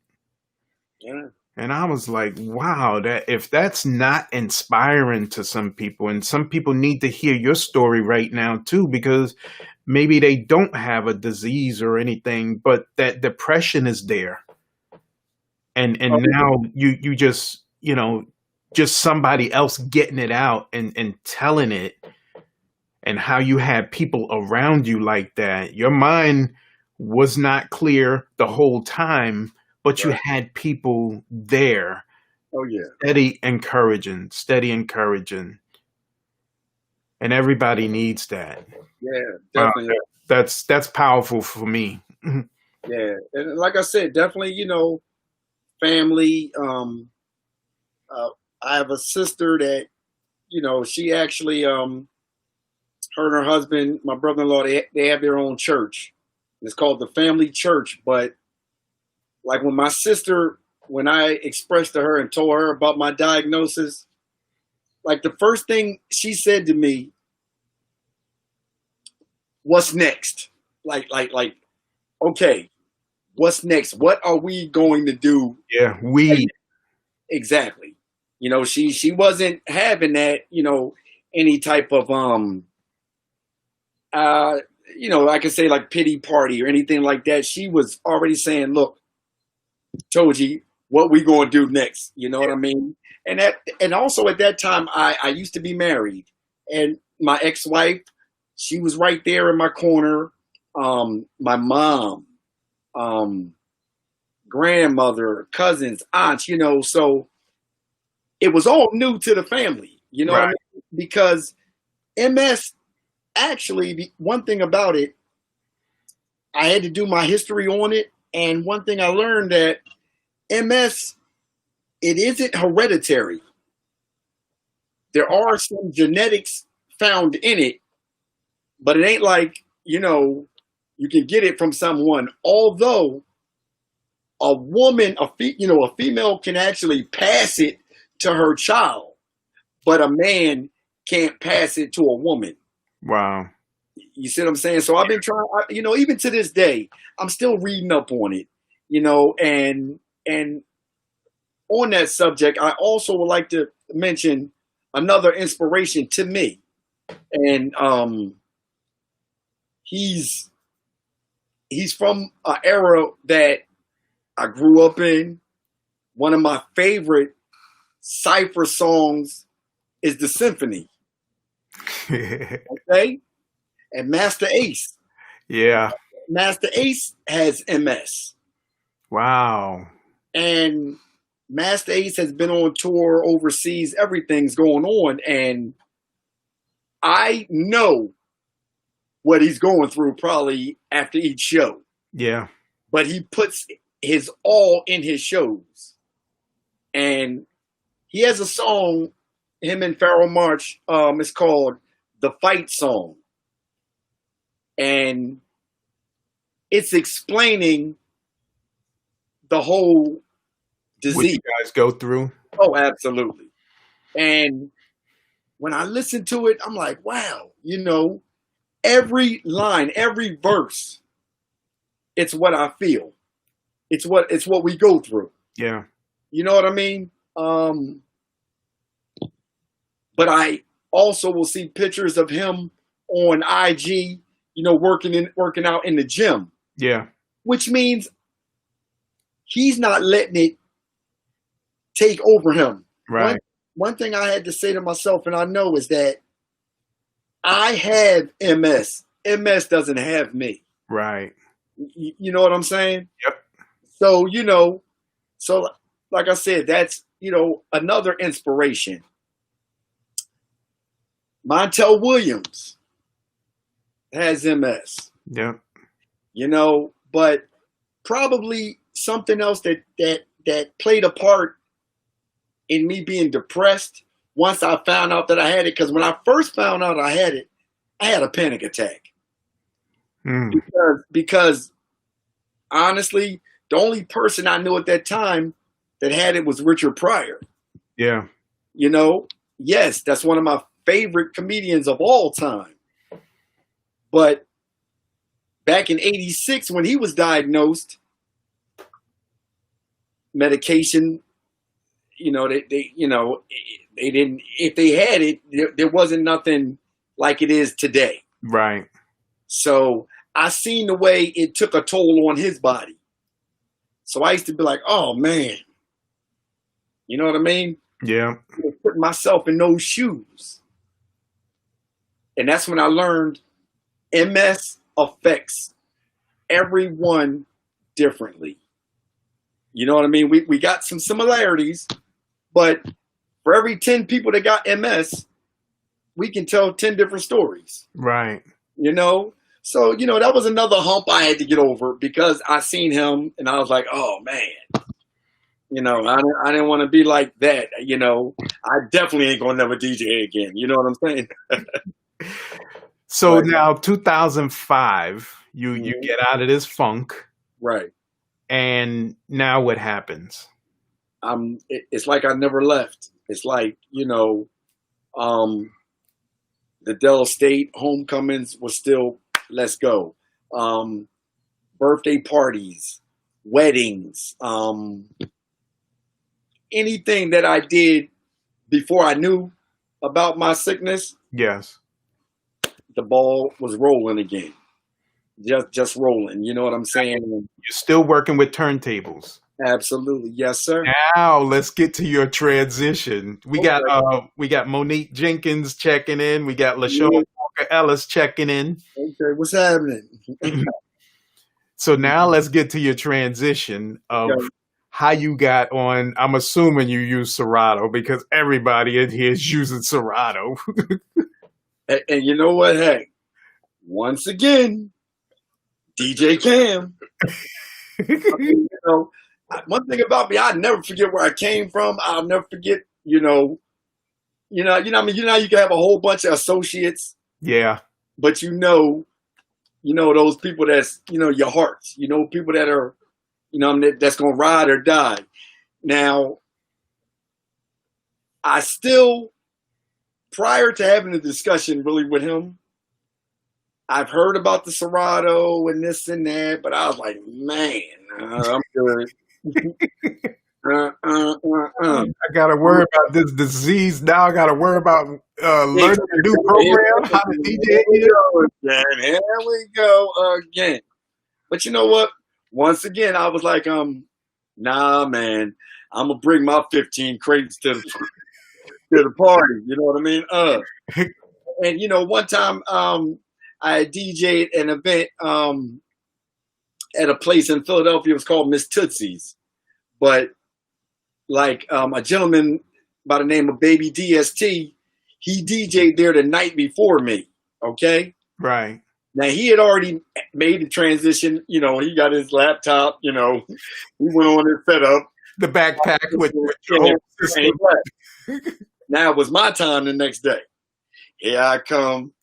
Yeah. And I was like, wow, that if that's not inspiring to some people, and some people need to hear your story right now too, because maybe they don't have a disease or anything, but that depression is there. And Oh, now you just somebody else getting it out and telling it, and how you had people around you like that. Your mind was not clear the whole time, but you right. had people there, Oh yeah. steady encouraging, and everybody needs that. Yeah. Wow, Definitely. that's powerful for me. Yeah. And like I said, definitely. Family. Uh, I have a sister that she actually her and her husband, my brother-in-law, they have their own church. It's called the Family Church. But like when I expressed to her and told her about my diagnosis, like the first thing she said to me, "What's next?" Like, okay, what's next? What are we going to do? Yeah, Exactly. She wasn't having that, any type of I could say like pity party or anything like that. She was already saying, "Look, Togi, what we gonna do next?" You know what I mean? And also at that time, I used to be married, and my ex-wife, she was right there in my corner. My mom, um, grandmother, cousins, aunts, so it was all new to the family. You know what I right. mean? Because MS, actually, the one thing about it, I had to do my history on it, and one thing I learned that MS, it isn't hereditary. There are some genetics found in it, but it ain't like, you can get it from someone. Although a woman, a female can actually pass it to her child, but a man can't pass it to a woman. Wow. You see what I'm saying? So I've been trying, even to this day, I'm still reading up on it, and on that subject, I also would like to mention another inspiration to me, and he's he's from an era that I grew up in. One of my favorite cipher songs is the Symphony. Okay, and Master Ace. Yeah. Master Ace has MS, Wow. and Master Ace has been on tour overseas. Everything's going on, and I know what he's going through probably after each show. Yeah. But he puts his all in his shows, and he has a song. Him and Pharoah March. It's called "The Fight Song," and it's explaining the whole What disease. you guys go through. Oh, absolutely. And when I listen to it, I'm like, wow, every line, every verse, it's what I feel. It's what we go through. Yeah. You know what I mean? But I also will see pictures of him on IG, working out in the gym, Yeah. which means he's not letting it take over him. Right. One thing I had to say to myself, and I know, is that I have MS. MS doesn't have me. Right. You know what I'm saying? Yep. So like I said, that's, another inspiration. Montel Williams has MS, Yep. but probably something else that played a part in me being depressed once I found out that I had it. Because when I first found out I had it, I had a panic attack. Mm. Because honestly, the only person I knew at that time that had it was Richard Pryor. Yeah. Yes, that's one of my favorite comedians of all time. But back in '86, when he was diagnosed, medication, they didn't. If they had it, there wasn't nothing like it is today. Right. So I seen the way it took a toll on his body. So I used to be like, oh man, you know what I mean? Yeah. Putting myself in those shoes. And that's when I learned MS affects everyone differently. You know what I mean? We got some similarities, but for every 10 people that got MS, we can tell 10 different stories. Right. So, that was another hump I had to get over, because I seen him and I was like, oh man, I didn't want to be like that. I definitely ain't going to never DJ again. You know what I'm saying? So Right. now 2005, you Mhm. get out of this funk, Right. and now what happens? It's like I never left. It's like, the Dell State homecomings was still, let's go. Birthday parties, weddings, anything that I did before I knew about my sickness, Yes. the ball was rolling again. Just rolling. You know what I'm saying? You're still working with turntables. Absolutely. Yes, sir. Now let's get to your transition. We got Monique Jenkins checking in. We got LaShawn Walker Ellis checking in. Okay, what's happening? So now let's get to your transition of Okay. how you got on. I'm assuming you use Serato, because everybody in here is using Serato. And you know what? Hey, once again, DJ Cam. One thing about me, I never forget where I came from. I'll never forget, you know, I mean, you can have a whole bunch of associates, Yeah. but those people that's, your hearts, people that are, that's gonna ride or die. Now, I still, prior to having a discussion really with him, I've heard about the Serato and this and that, but I was like, man, I'm good. I gotta worry about this disease now. I gotta worry about learning a new program, how to DJ again. Here we go again. But you know what? Once again, I was like, nah, man, I'm gonna bring my 15 crates to the party. You know what I mean? And one time, I DJ'd an event at a place in Philadelphia. It was called Miss Tootsie's, but like a gentleman by the name of Baby DST. He DJ'd there the night before me. Okay. Right. Now he had already made the transition. You know, he got his laptop. You know, he went on his setup. The backpack with your Yeah, whole and he system. left. Now it was my time the next day. Here I come.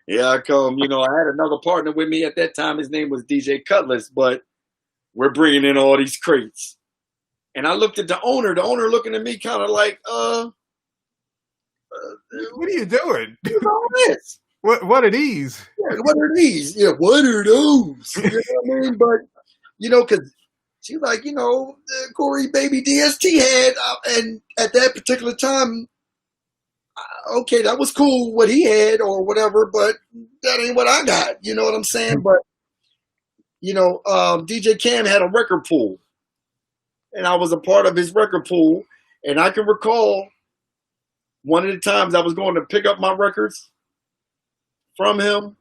Here I come. You know, I had another partner with me at that time. His name was DJ Cutlass, but we're bringing in all these crates. And I looked at the owner looking at me kind of like, What are you doing? what's all this? What are these? Yeah, what are these? Yeah, what are those? You know what I mean? But, you know, because she's like, you know, Corey Baby DST had, and at that particular time, okay, that was cool what he had or whatever, but that ain't what I got. You know what I'm saying? But, you know, DJ Cam had a record pool, and I was a part of his record pool. And I can recall one of the times I was going to pick up my records from him,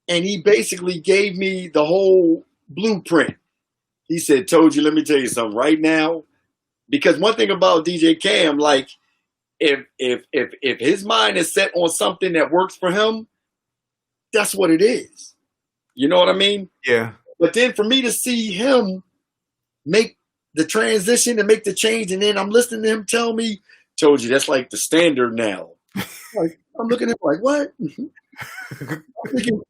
and he basically gave me the whole blueprint. He said, Togi, let me tell you something right now. Because one thing about DJ Cam, like, if his mind is set on something that works for him, that's what it is. You know what I mean? Yeah. But then for me to see him make the transition and make the change, and then I'm listening to him tell me, Told you that's like the standard now. Like, I'm looking at him like, what? I'm thinking,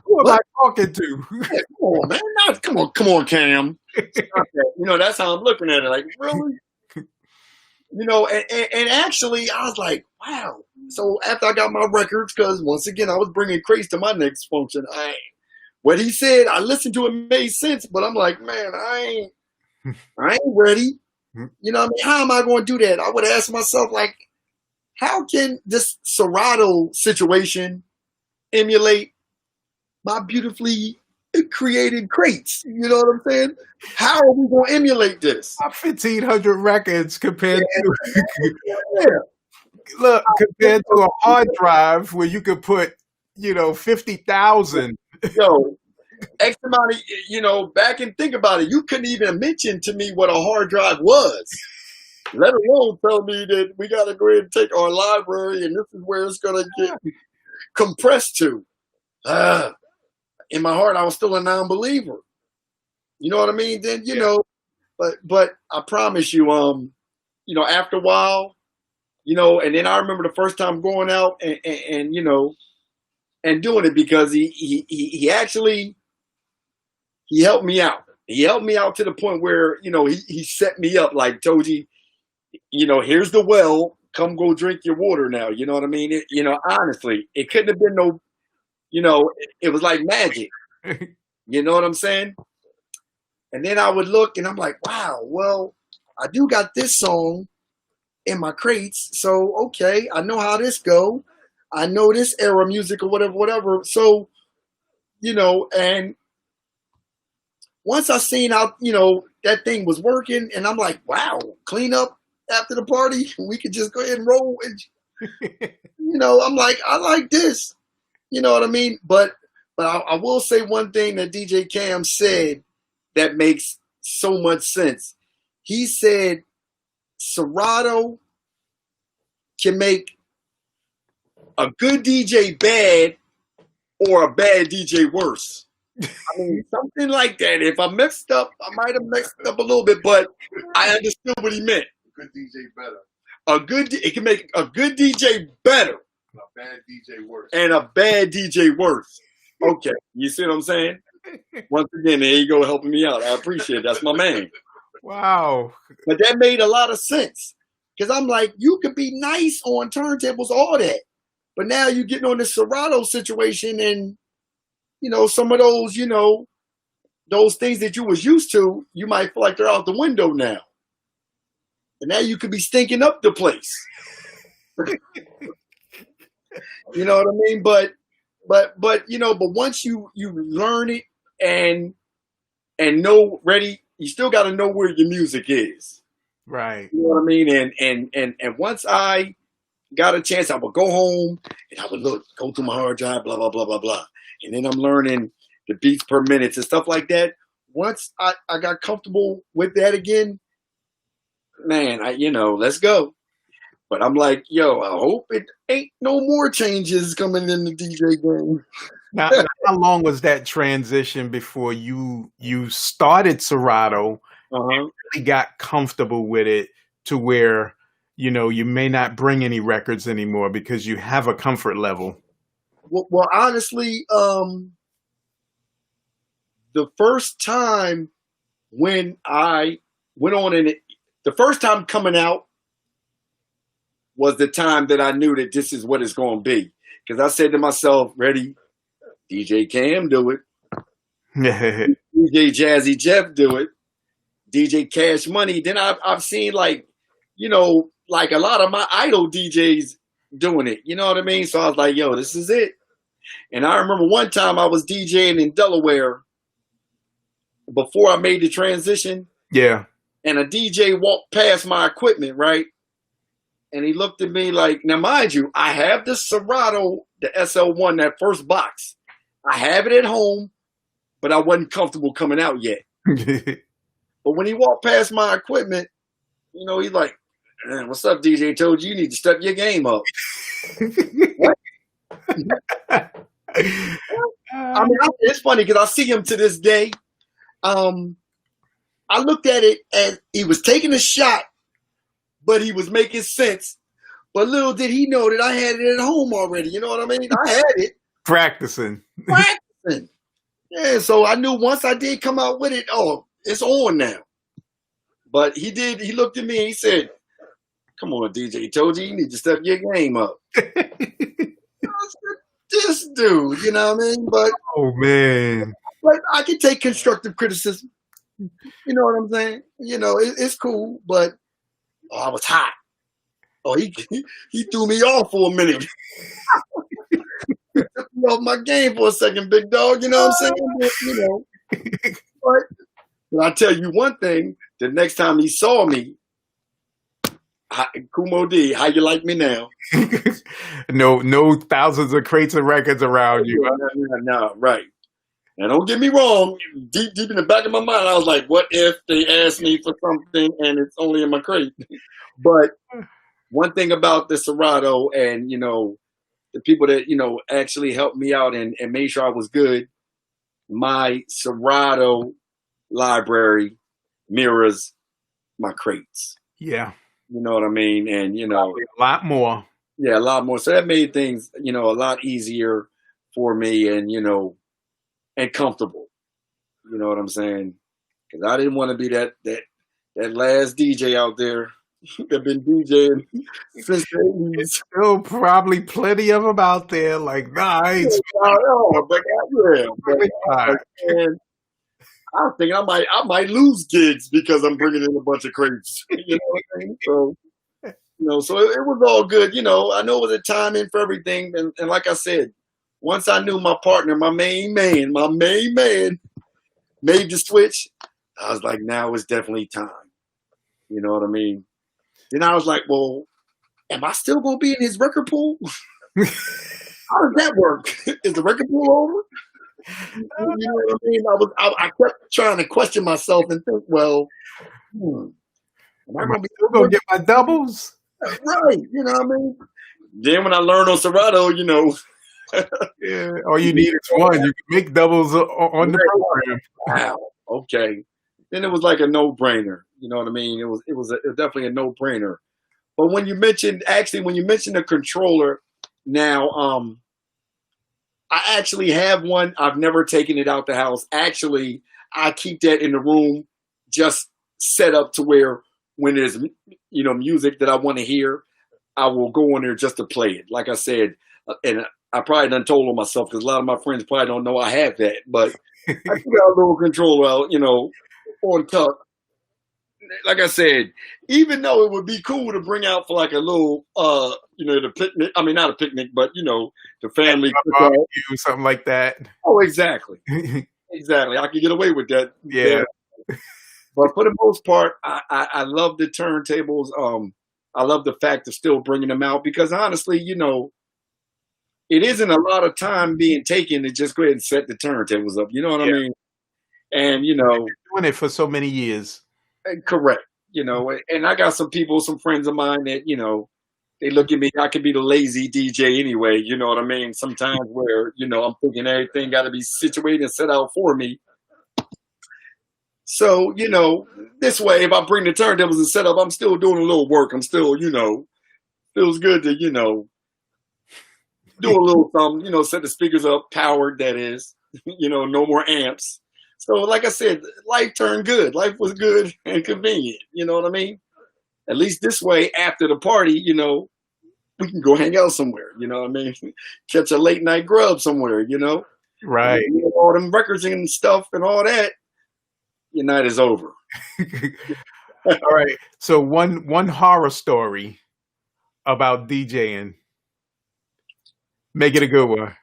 Who am what? I talking to? Yeah, come on, man. Come on, Cam. Stop that. You know, that's how I'm looking at it. Like, really? You know, and actually, I was like, wow. So after I got my records, because once again, I was bringing crates to my next function. What he said, I listened to it, made sense, but I'm like, man, I ain't ready. You know what I mean? How am I going to do that? I would ask myself, like, how can this Serato situation emulate my beautifully created crates? You know what I'm saying? How are we going to emulate this? 1,500 records compared to Yeah. look compared to a hard drive where you could put, 50,000. Yo, X amount of, you know, back and think about it. You couldn't even mention to me what a hard drive was, let alone tell me that we got to go ahead and take our library and this is where it's going to get compressed to. In my heart, I was still a non-believer. You know what I mean? Then, you know, but I promise you, after a while, and then I remember the first time going out and and doing it because he actually, he helped me out. He helped me out to the point where, he set me up like, Togi, here's the well, come go drink your water now. You know what I mean? Honestly, it couldn't have been no, it was like magic. You know what I'm saying? And then I would look and I'm like, wow, well, I do got this song in my crates. So, okay, I know how this go. I know this era music or whatever. So, and once I seen how, that thing was working and I'm like, wow, clean up after the party. We could just go ahead and roll. And, I'm like, I like this. You know what I mean? But I will say one thing that DJ Cam said that makes so much sense. He said Serato can make a good DJ bad or a bad DJ worse. I mean, something like that. If I messed up, I might have messed up a little bit, but I understood what he meant. Good DJ better. It can make a good DJ better. And a bad DJ worse. And a bad DJ worse. Okay, you see what I'm saying? Once again, there you go, helping me out. I appreciate it. That's my man. Wow. But that made a lot of sense. Because I'm like, you could be nice on turntables, all that. But now you're getting on this Serato situation and, some of those, those things that you was used to, you might feel like they're out the window now. And now you could be stinking up the place. You know what I mean? But once you learn it and know ready, you still got to know where your music is. Right. You know what I mean? And once I got a chance, I would go home and I would go through my hard drive, blah, blah, blah, blah, blah. And then I'm learning the beats per minute and stuff like that. Once I got comfortable with that again, man, let's go. But I'm like, yo, I hope it ain't no more changes coming in the DJ game. Now, how long was that transition before you started Serato, Uh-huh. really got comfortable with it to where you may not bring any records anymore because you have a comfort level? Well, honestly, the first time when I went on and the first time coming out was the time that I knew that this is what it's going to be. Because I said to myself, ready, DJ Cam do it, DJ Jazzy Jeff do it, DJ Cash Money. Then I've seen like a lot of my idol DJs doing it. You know what I mean? So I was like, yo, this is it. And I remember one time I was DJing in Delaware before I made the transition. Yeah. And a DJ walked past my equipment, right? And he looked at me like, now mind you, I have the Serato, the SL1, that first box. I have it at home, but I wasn't comfortable coming out yet. But when he walked past my equipment, he's like, man, what's up, DJ Togi? You need to step your game up. I mean, it's funny because I see him to this day. I looked at it as he was taking a shot, but he was making sense. But little did he know that I had it at home already. You know what I mean? I had it. Practicing. Yeah, so I knew once I did come out with it, oh, it's on now. But he looked at me and he said, come on, DJ Togi, you need to step your game up. This dude, you know what I mean? But oh man. But I can take constructive criticism. You know what I'm saying? It's cool, but I was hot. Oh, he threw me off for a minute. Took me off my game for a second, big dog. You know what I'm saying? But I'll tell you one thing. The next time he saw me, Kumo D, how you like me now? No thousands of crates of records around you. No, right. Now, don't get me wrong. Deep in the back of my mind, I was like, what if they ask me for something and it's only in my crate? But one thing about the Serato and, the people that, actually helped me out and made sure I was good, my Serato library mirrors my crates. Yeah. You know what I mean? And, a lot more. Yeah, a lot more. So that made things, a lot easier for me and, and comfortable. You know what I'm saying? Because I didn't want to be that last DJ out there that been DJing since the 80s. Still probably plenty of them out there. Like, nah, I ain't. And I was thinking I might lose gigs because I'm bringing in a bunch of crates. You know what I mean? So, so it was all good. I know it was a timing for everything. And like I said, once I knew my partner, my main man made the switch, I was like, now it's definitely time. You know what I mean? Then I was like, well, am I still going to be in his record pool? How does that work? Is the record pool over? You know what I mean? I kept trying to question myself and think, well, am I going to get my doubles? Right. You know what I mean? Then when I learned on Serato, yeah, all you need is one. You can make doubles on the program. Wow. Okay. Then it was like a no-brainer. You know what I mean? It was definitely a no-brainer. But when you mentioned the controller, now I actually have one. I've never taken it out the house. Actually, I keep that in the room, just set up to where when there's music that I want to hear, I will go on there just to play it. Like I said, and I probably done told on myself because a lot of my friends probably don't know I have that. But I got a little controller out, on tuck. Like I said, even though it would be cool to bring out for like a little, the picnic. I mean, not a picnic, but the family barbecue, something like that. Oh, exactly, exactly. I could get away with that. Yeah. But for the most part, I love the turntables. I love the fact of still bringing them out because honestly, it isn't a lot of time being taken to just go ahead and set the turntables up. You know what I mean? And doing it for so many years. Correct. And I got some people, some friends of mine that, they look at me, I could be the lazy DJ anyway, you know what I mean? Sometimes where, I'm thinking everything got to be situated and set out for me. So, this way, if I bring the turntables and set up, I'm still doing a little work. I'm still, feels good to, do a little something, set the speakers up, powered, that is, no more amps. So, like I said, life turned good. Life was good and convenient. You know what I mean? At least this way, after the party, we can go hang out somewhere. You know what I mean? Catch a late night grub somewhere, Right. All them records and stuff and all that, your night is over. All right. So one horror story about DJing. Make it a good one.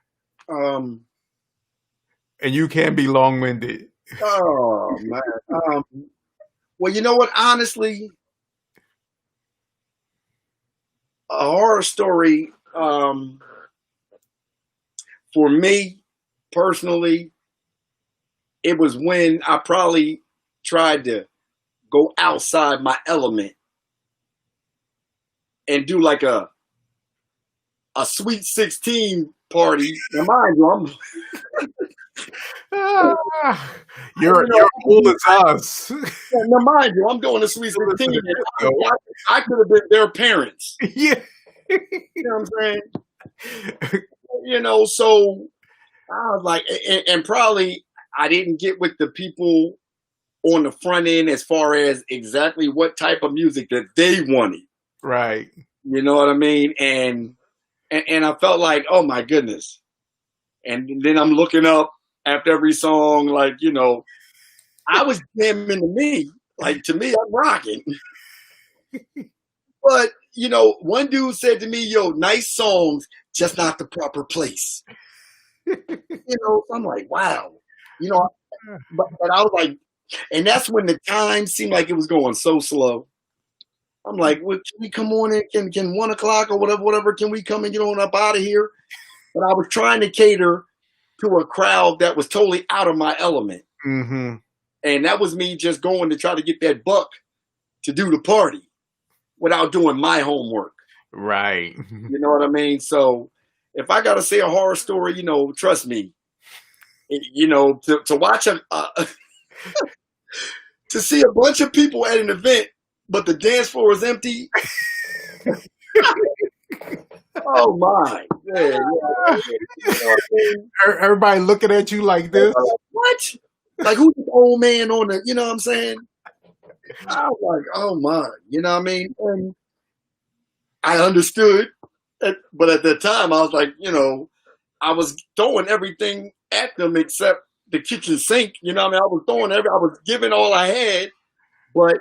And you can be long-winded. Oh man. Well, you know what? Honestly, a horror story for me personally, it was when I probably tried to go outside my element and do like a Sweet 16 party. Now, mind you, You're old as us. now mind you, I'm doing a Sweet 16. I could have been their parents. Yeah. You know what I'm saying? So I was like, and probably I didn't get with the people on the front end as far as exactly what type of music that they wanted. Right. You know what I mean? And I felt like, oh my goodness. And then I'm looking up after every song, like, I was jamming to me. Like, to me, I'm rocking. But, one dude said to me, yo, nice songs, just not the proper place. I'm like, wow. But I was like, and that's when the time seemed like it was going so slow. I'm like, well, can we come on in? Can 1 o'clock or whatever, can we come and get on up out of here? But I was trying to cater to a crowd that was totally out of my element. Mm-hmm. And that was me just going to try to get that buck to do the party without doing my homework. Right. You know what I mean? So if I got to say a horror story, trust me, to watch to see a bunch of people at an event, but the dance floor is empty. Oh my! Yeah. Everybody looking at you like this. What? Like, who's this old man on the? You know what I'm saying? I was like, oh my! You know what I mean? And I understood, but at the time, I was like, I was throwing everything at them except the kitchen sink. You know what I mean? I was giving all I had, but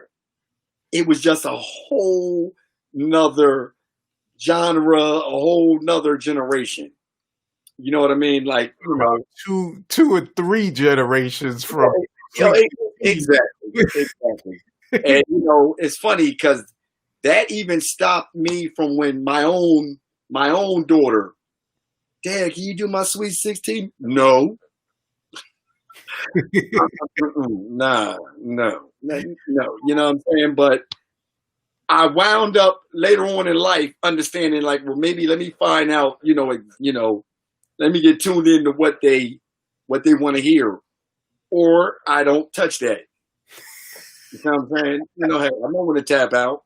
it was just a whole nother genre, a whole nother generation. You know what I mean? Like, two or three generations from. Exactly. And it's funny because that even stopped me from when my own daughter, Dad, can you do my Sweet 16? No. No. You know what I'm saying? But I wound up later on in life understanding, like, well, maybe let me find out, let me get tuned into what they want to hear, or I don't touch that. You know what I'm saying? Hey, I'm not going to tap out.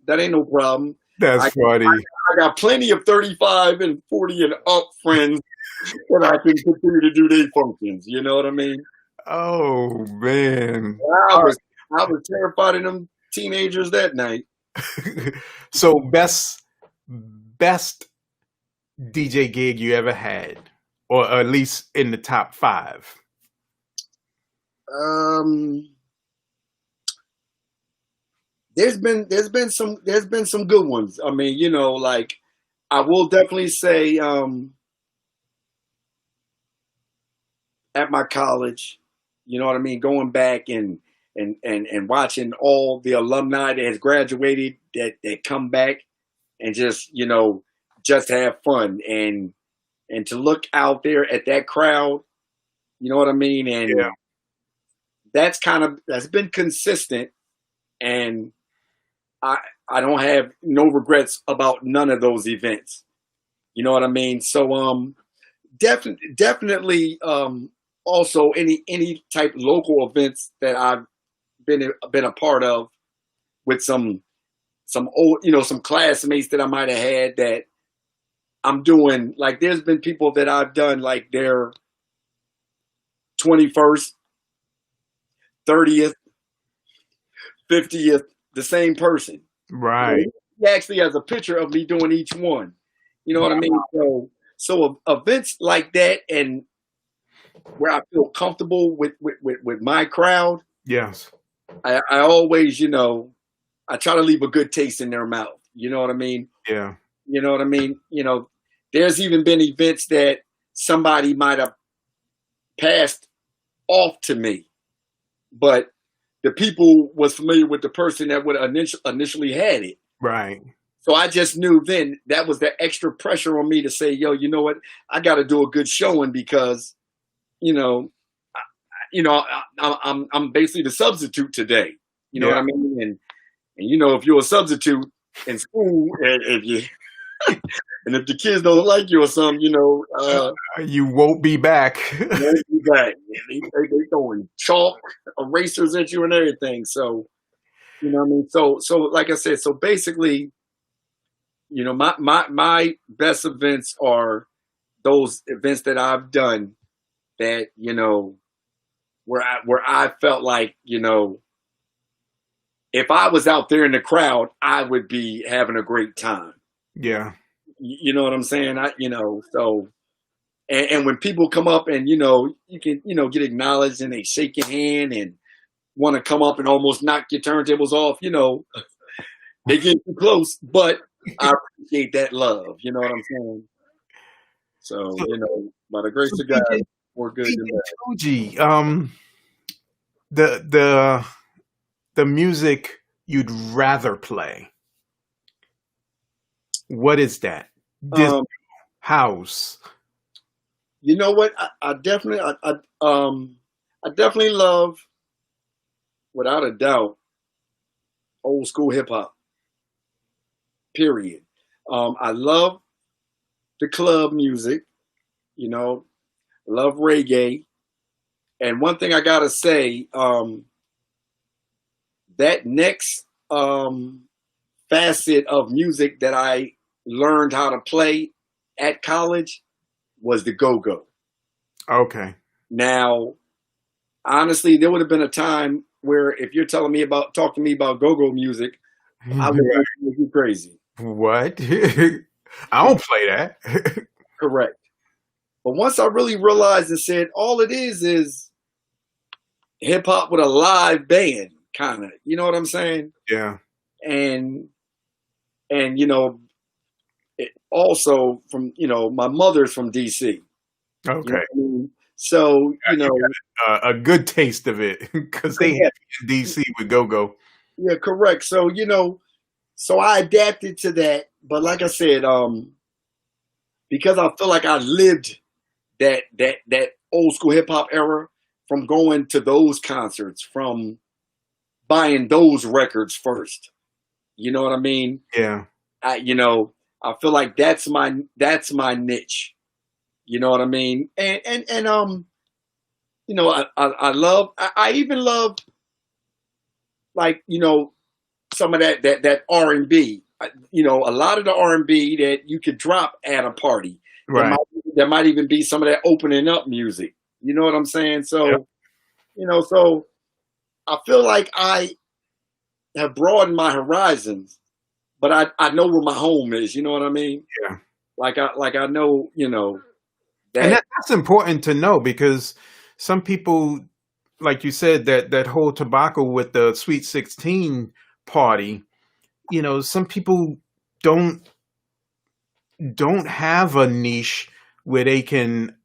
That ain't no problem. That's funny. I got plenty of 35 and 40 and up friends that I can continue to do their functions. You know what I mean? Oh man, I was terrified of them teenagers that night. So best DJ gig you ever had, or at least in the top 5? There's been some good ones. I mean, like, I will definitely say at my college, you know what I mean, going back and watching all the alumni that has graduated that come back and just just have fun and to look out there at that crowd, you know what I mean, and that's been consistent. and I I don't have no regrets about none of those events. You know what I mean? So definitely also any type local events that I've been a part of with some old, some classmates that I might have had that I'm doing. Like there's been people that I've done like their 21st, 30th, 50th, the same person. Right. He actually has a picture of me doing each one. You know what I mean? So events like that, and where I feel comfortable with my crowd, Yes. I always, I try to leave a good taste in their mouth. You know what I mean? Yeah. You know what I mean? There's even been events that somebody might have passed off to me, but the people was familiar with the person that would initially had it. Right. So I just knew then that was the extra pressure on me to say, yo, you know what? I got to do a good showing because, you know, I'm basically the substitute today. You know what Yeah. I mean? And if you're a substitute in school, and if you and if the kids don't like you or something, You won't be back. you won't be back. They throwing chalk, erasers at you and everything. So you know what I mean. So like I said, so basically, my best events are those events that I've done that where I felt like if I was out there in the crowd, I would be having a great time. Yeah. You know what I'm saying? So and when people come up and you can get acknowledged and they shake your hand and want to come up and almost knock your turntables off, they get too close, but I appreciate that love. You know what I'm saying? So So, by the grace so of God, DJ, we're good than that. Togi, the the music you'd rather play, what is that? Disco, Um, house. you know what? I definitely, I definitely love, without a doubt, old school hip hop. Period. I love the club music. Love reggae. And one thing I gotta say, that next facet of music that I learned how to play at college was the go-go. Okay. Now, honestly, there would have been a time where if you're talking to me about go-go music, I would think you crazy. What? I don't play that. Correct. But once I really realized and said, all it is hip hop with a live band, kind of. You know what I'm saying? Yeah. And it also from my mother's from DC. You know Okay. what I mean? So A good taste of it because they yeah, have in DC with go go. yeah, correct. So so I adapted to that. But like I said, because I feel like I lived that old school hip hop era from going to those concerts, from buying those records first. You know what I mean? Yeah. I feel like that's my niche. You know what I mean? And I even love like some of that R&B. A lot of the R&B that you could drop at a party. Right. There might even be some of that opening up music. You know what I'm saying? So Yep. so I feel like I have broadened my horizons, but I know where my home is. You know what I mean? Yeah. Like I know And that. that's important to know because some people, like you said, that whole tobacco with the Sweet 16 party, some people don't don't have a niche where they can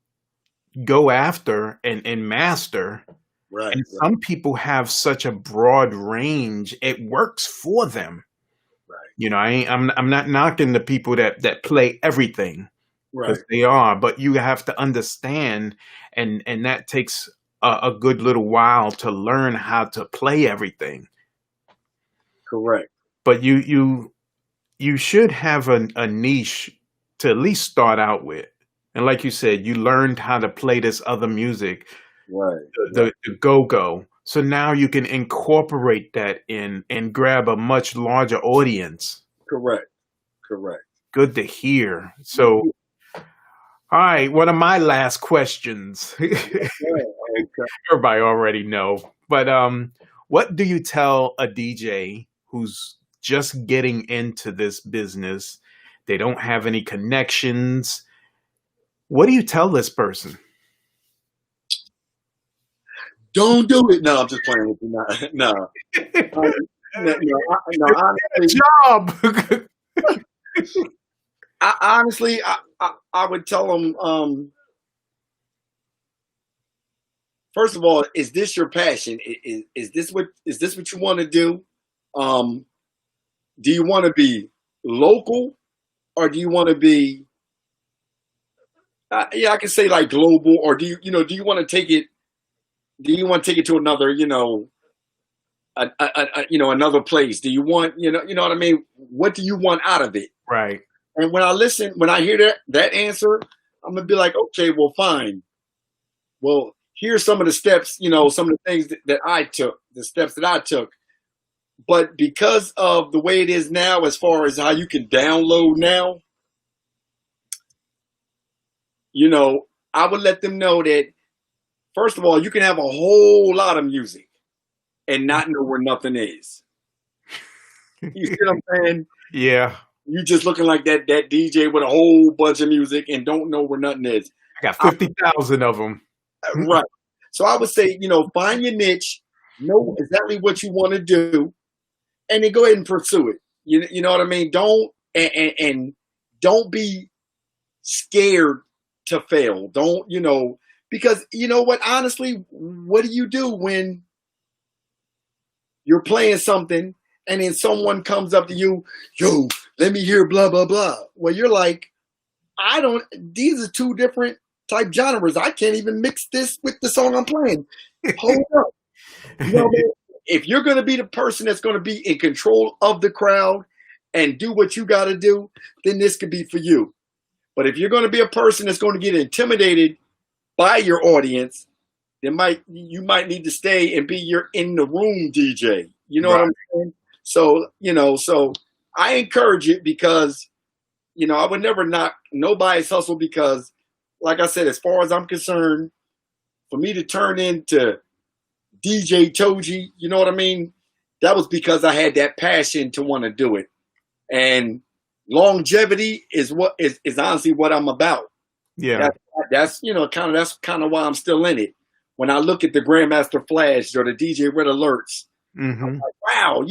go after and master. Right, And right, some people have such a broad range, it works for them. right, I'm not knocking the people that play everything because right. they are, but you have to understand, and that takes a good little while to learn how to play everything. Correct. but you should have a niche to at least start out with. And like you said, you learned how to play this other music, Right. Right. the go-go. So now you can incorporate that in and grab a much larger audience. Correct. Correct. Good to hear. So, all right, one of my last questions. Yeah. Okay. Everybody already know, but what do you tell a DJ who's just getting into this business? They don't have any connections. What do you tell this person? Don't do it. No, I'm just playing with you. No, no. Um, no, honestly, Job. I would tell them. First of all, is this your passion? Is this what you want to do? Um, do you want to be local, or do you want to be? Yeah, I can say like global, or do you want to take it? Do you want to take it to another, another place? Do you want, you know what I mean? What do you want out of it? Right. And when I hear that answer, I'm gonna be like, okay, well, fine. Well, here's some of the steps, some of the things that I took, the steps that I took. But because of the way it is now, as far as how you can download now, I would let them know that, first of all, you can have a whole lot of music and not know where nothing is. You see what I'm saying? Yeah. You just looking like that DJ with a whole bunch of music and don't know where nothing is. I got 50,000 of them. Right. So I would say, find your niche, know exactly what you want to do, and then go ahead and pursue it. You know what I mean? Don't and don't be scared to fail. Don't, because you know what, honestly, what do you do when you're playing something and then someone comes up to you, yo, let me hear blah, blah, blah. Well, you're like, these are two different type genres. I can't even mix this with the song I'm playing. Hold up. If you're going to be the person that's going to be in control of the crowd and do what you got to do, then this could be for you. But if you're going to be a person that's going to get intimidated by your audience, then you might need to stay and be your in the room DJ. You know what I'm saying? So, so I encourage it because, I would never knock nobody's hustle because, like I said, as far as I'm concerned, for me to turn into DJ Togi, you know what I mean? That was because I had that passion to want to do it. And longevity is honestly what I'm about. Yeah. That's kind of why I'm still in it. When I look at the Grandmaster Flash or the DJ Red Alerts, I'm like, wow,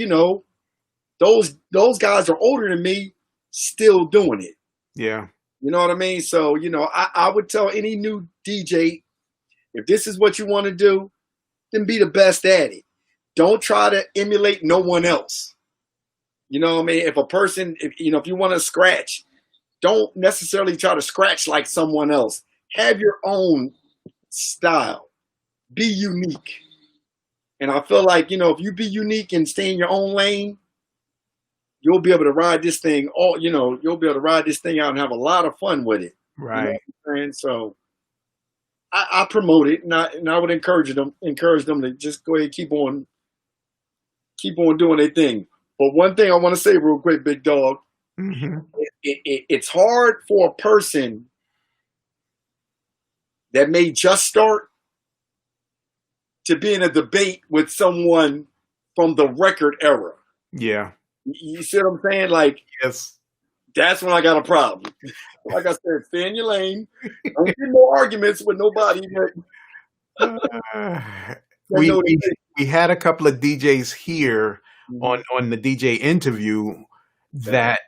those guys are older than me, still doing it. Yeah. You know what I mean? So, I would tell any new DJ, if this is what you want to do, then be the best at it. Don't try to emulate no one else. You know what I mean? If a person, if you want to scratch, don't necessarily try to scratch like someone else. Have your own style. Be unique. And I feel like, if you be unique and stay in your own lane, you'll be able to ride this thing you'll be able to ride this thing out and have a lot of fun with it. Right. And so I promote it, and I would encourage them to just go ahead and keep on doing their thing. But one thing I want to say real quick, big dog, it's hard for a person that may just start to be in a debate with someone from the record era. Yeah. You see what I'm saying? Like, Yes. That's when I got a problem. Like I said, stay in your lane. Don't get no arguments with nobody. We had a couple of DJs here on the DJ interview that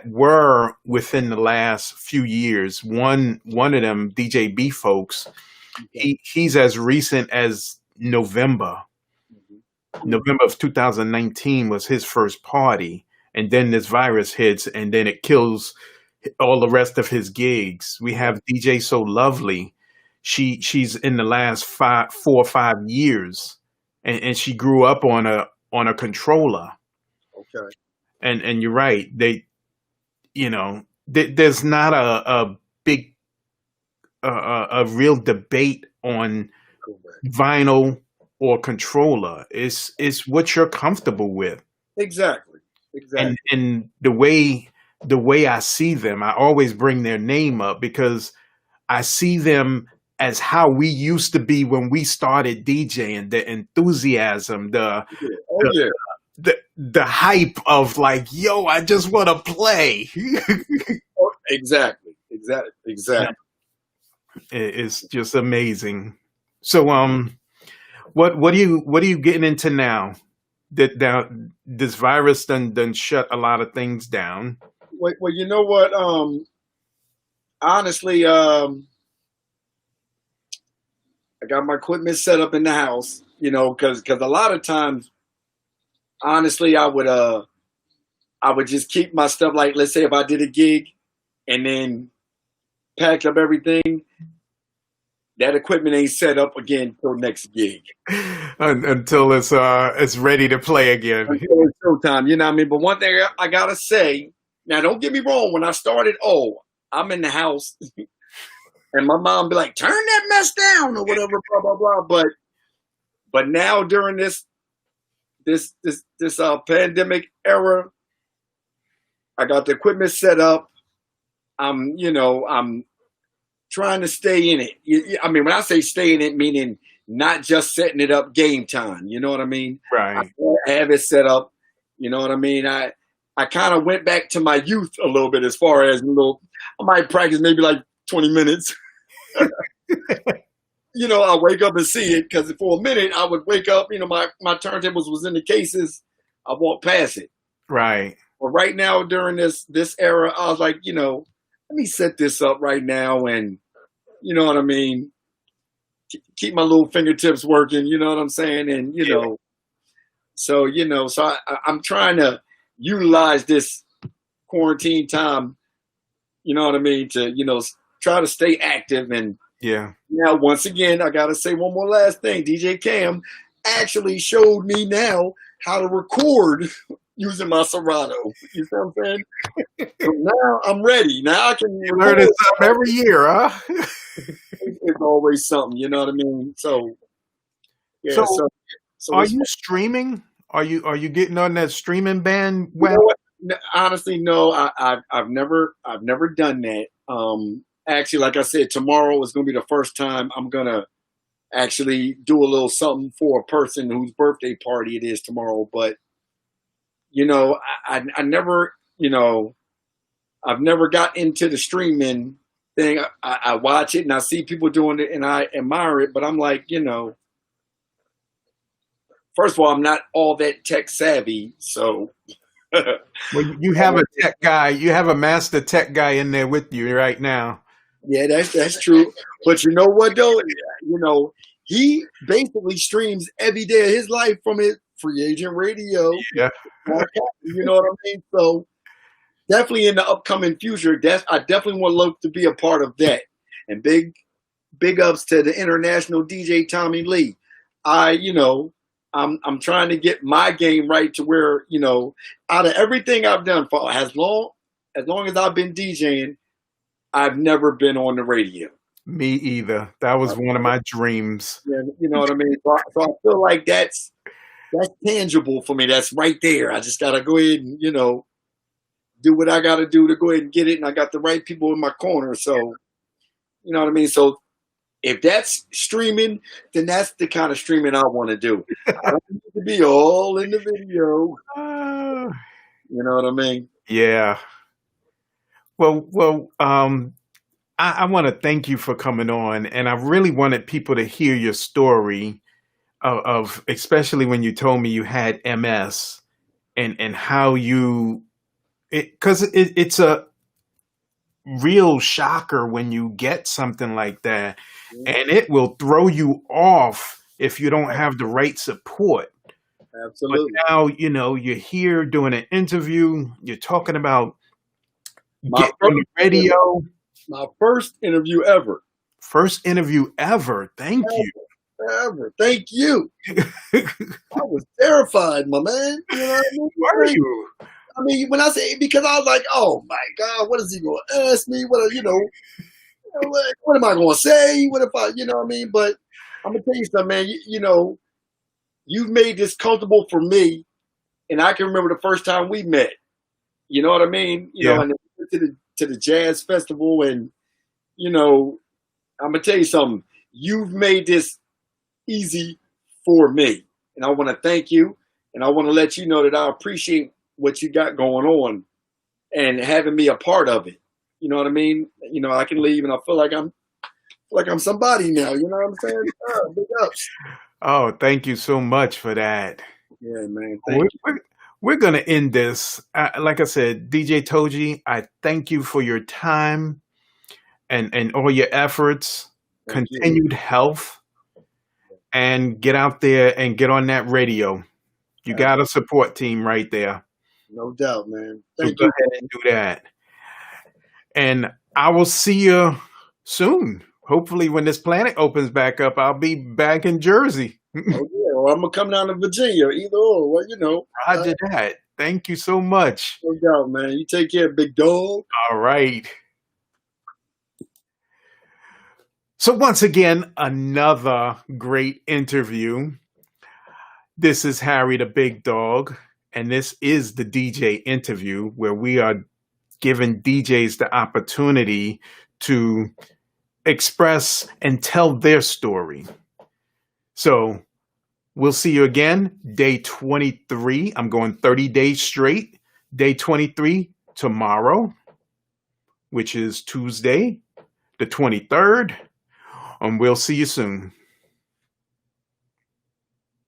were within the last few years. One of them, DJ B folks, he's as recent as November of 2019 was his first party. And then this virus hits, and then it kills all the rest of his gigs. We have DJ So Lovely. She's in the last 4 or 5 years, and she grew up on a controller. Okay. And you're right. They, there's not a big a real debate on Correct. vinyl or controller. It's what you're comfortable with. Exactly. Exactly. And the way I see them, I always bring their name up because I see them as how we used to be when we started DJing, the enthusiasm, Yeah. Oh the yeah. the hype of like, yo, I just want to play. Oh, exactly. Exactly. Exactly. It's just amazing. So what are you getting into now? That now this virus done shut a lot of things down. Well, you know what? Honestly, I got my equipment set up in the house. Because a lot of times, honestly, I would just keep my stuff. Like, let's say if I did a gig and then packed up everything, that equipment ain't set up again till next gig. Until it's ready to play again. Until it's showtime, you know what I mean? But one thing I gotta say, now don't get me wrong, when I started, I'm in the house and my mom be like, turn that mess down or whatever, blah blah blah. But now during this pandemic era, I got the equipment set up. I'm trying to stay in it. I mean, when I say stay in it, meaning not just setting it up game time. You know what I mean? I Right. have it set up. You know what I mean? I kind of went back to my youth a little bit as far as I might practice maybe like 20 minutes. I wake up and see it because for a minute I would wake up. My turntables was in the cases. I walked past it. Right. But right now during this era, I was like, let me set this up right now, and you know what I mean. Keep my little fingertips working. You know what I'm saying, and Yeah. so I'm trying to utilize this quarantine time. You know what I mean, to try to stay active. And Yeah. now once again, I gotta say one more last thing. DJ Cam actually showed me now how to record using my Serato. You see what I'm saying? So now I'm ready. Now I can You learn record. something every year, huh? It's always something, you know what I mean? So yeah, So so are it's you streaming? Are you getting on that streaming band? you know Well, what? Honestly, no, I've never done that. Actually, like I said, tomorrow is gonna be the first time I'm gonna actually do a little something for a person whose birthday party it is tomorrow. But I never, I've never got into the streaming thing. I watch it and I see people doing it and I admire it, but I'm like, first of all, I'm not all that tech savvy, so well, you have a tech guy. You have a master tech guy in there with you right now. yeah, that's true. But you know what though? He basically streams every day of his life from his free agent radio. Yeah. You know what I mean? So definitely in the upcoming future, I definitely want to look to be a part of that. And big ups to the international DJ Tommy Lee. I'm trying to get my game right to where, out of everything I've done for as long as I've been DJing, I've never been on the radio. Me either. That was one of my dreams. Yeah, you know what I mean? So I feel like that's tangible for me. That's right there. I just gotta go ahead and, do what I gotta do to go ahead and get it, and I got the right people in my corner. So you know what I mean? So if that's streaming, then that's the kind of streaming I want to do. I don't need to be all in the video. Uh, You know what I mean? yeah. Well, I want to thank you for coming on, and I really wanted people to hear your story of especially when you told me you had MS and how because it's a real shocker when you get something like that, and it will throw you off if you don't have the right support. But Absolutely. now, you're here doing an interview, you're talking about My getting on the radio. my first interview ever. First interview ever. Thank you. ever. Thank you. I was terrified, my man. You know what I Were mean? you? I mean, when I say because I was like, oh my God, what is he going to ask me? What am I going to say? What if I, you know what I mean? But I'm gonna tell you something, man. You've made this comfortable for me, and I can remember the first time we met. You know what I mean? Yeah. And then we went to the jazz festival, and you know, I'm gonna tell you something. You've made this easy for me, and I want to thank you, and I want to let you know that I appreciate what you got going on and having me a part of it. You know what I mean? I can leave, and I feel like I'm somebody now. You know what I'm saying? Big ups. Oh, thank you so much for that. Yeah, man. We're, Thank you. we're, we're going to end this. Like I said, DJ Togi, I thank you for your time and all your efforts, Thank you. continued health, and get out there and get on that radio. You got a support team right there. No doubt, man. So Thank go you. ahead and do that. And I will see you soon. Hopefully, when this planet opens back up, I'll be back in Jersey. Oh yeah, or I'm gonna come down to Virginia, either or. Well, Roger that. Thank you so much. no doubt, man. You take care, big dog. All right. So, once again, another great interview. This is Harry the Big Dog, and this is the DJ interview where we are giving DJs the opportunity to express and tell their story. So, we'll see you again, day 23. I'm going 30 days straight. Day 23 tomorrow, which is Tuesday, the 23rd. And we'll see you soon.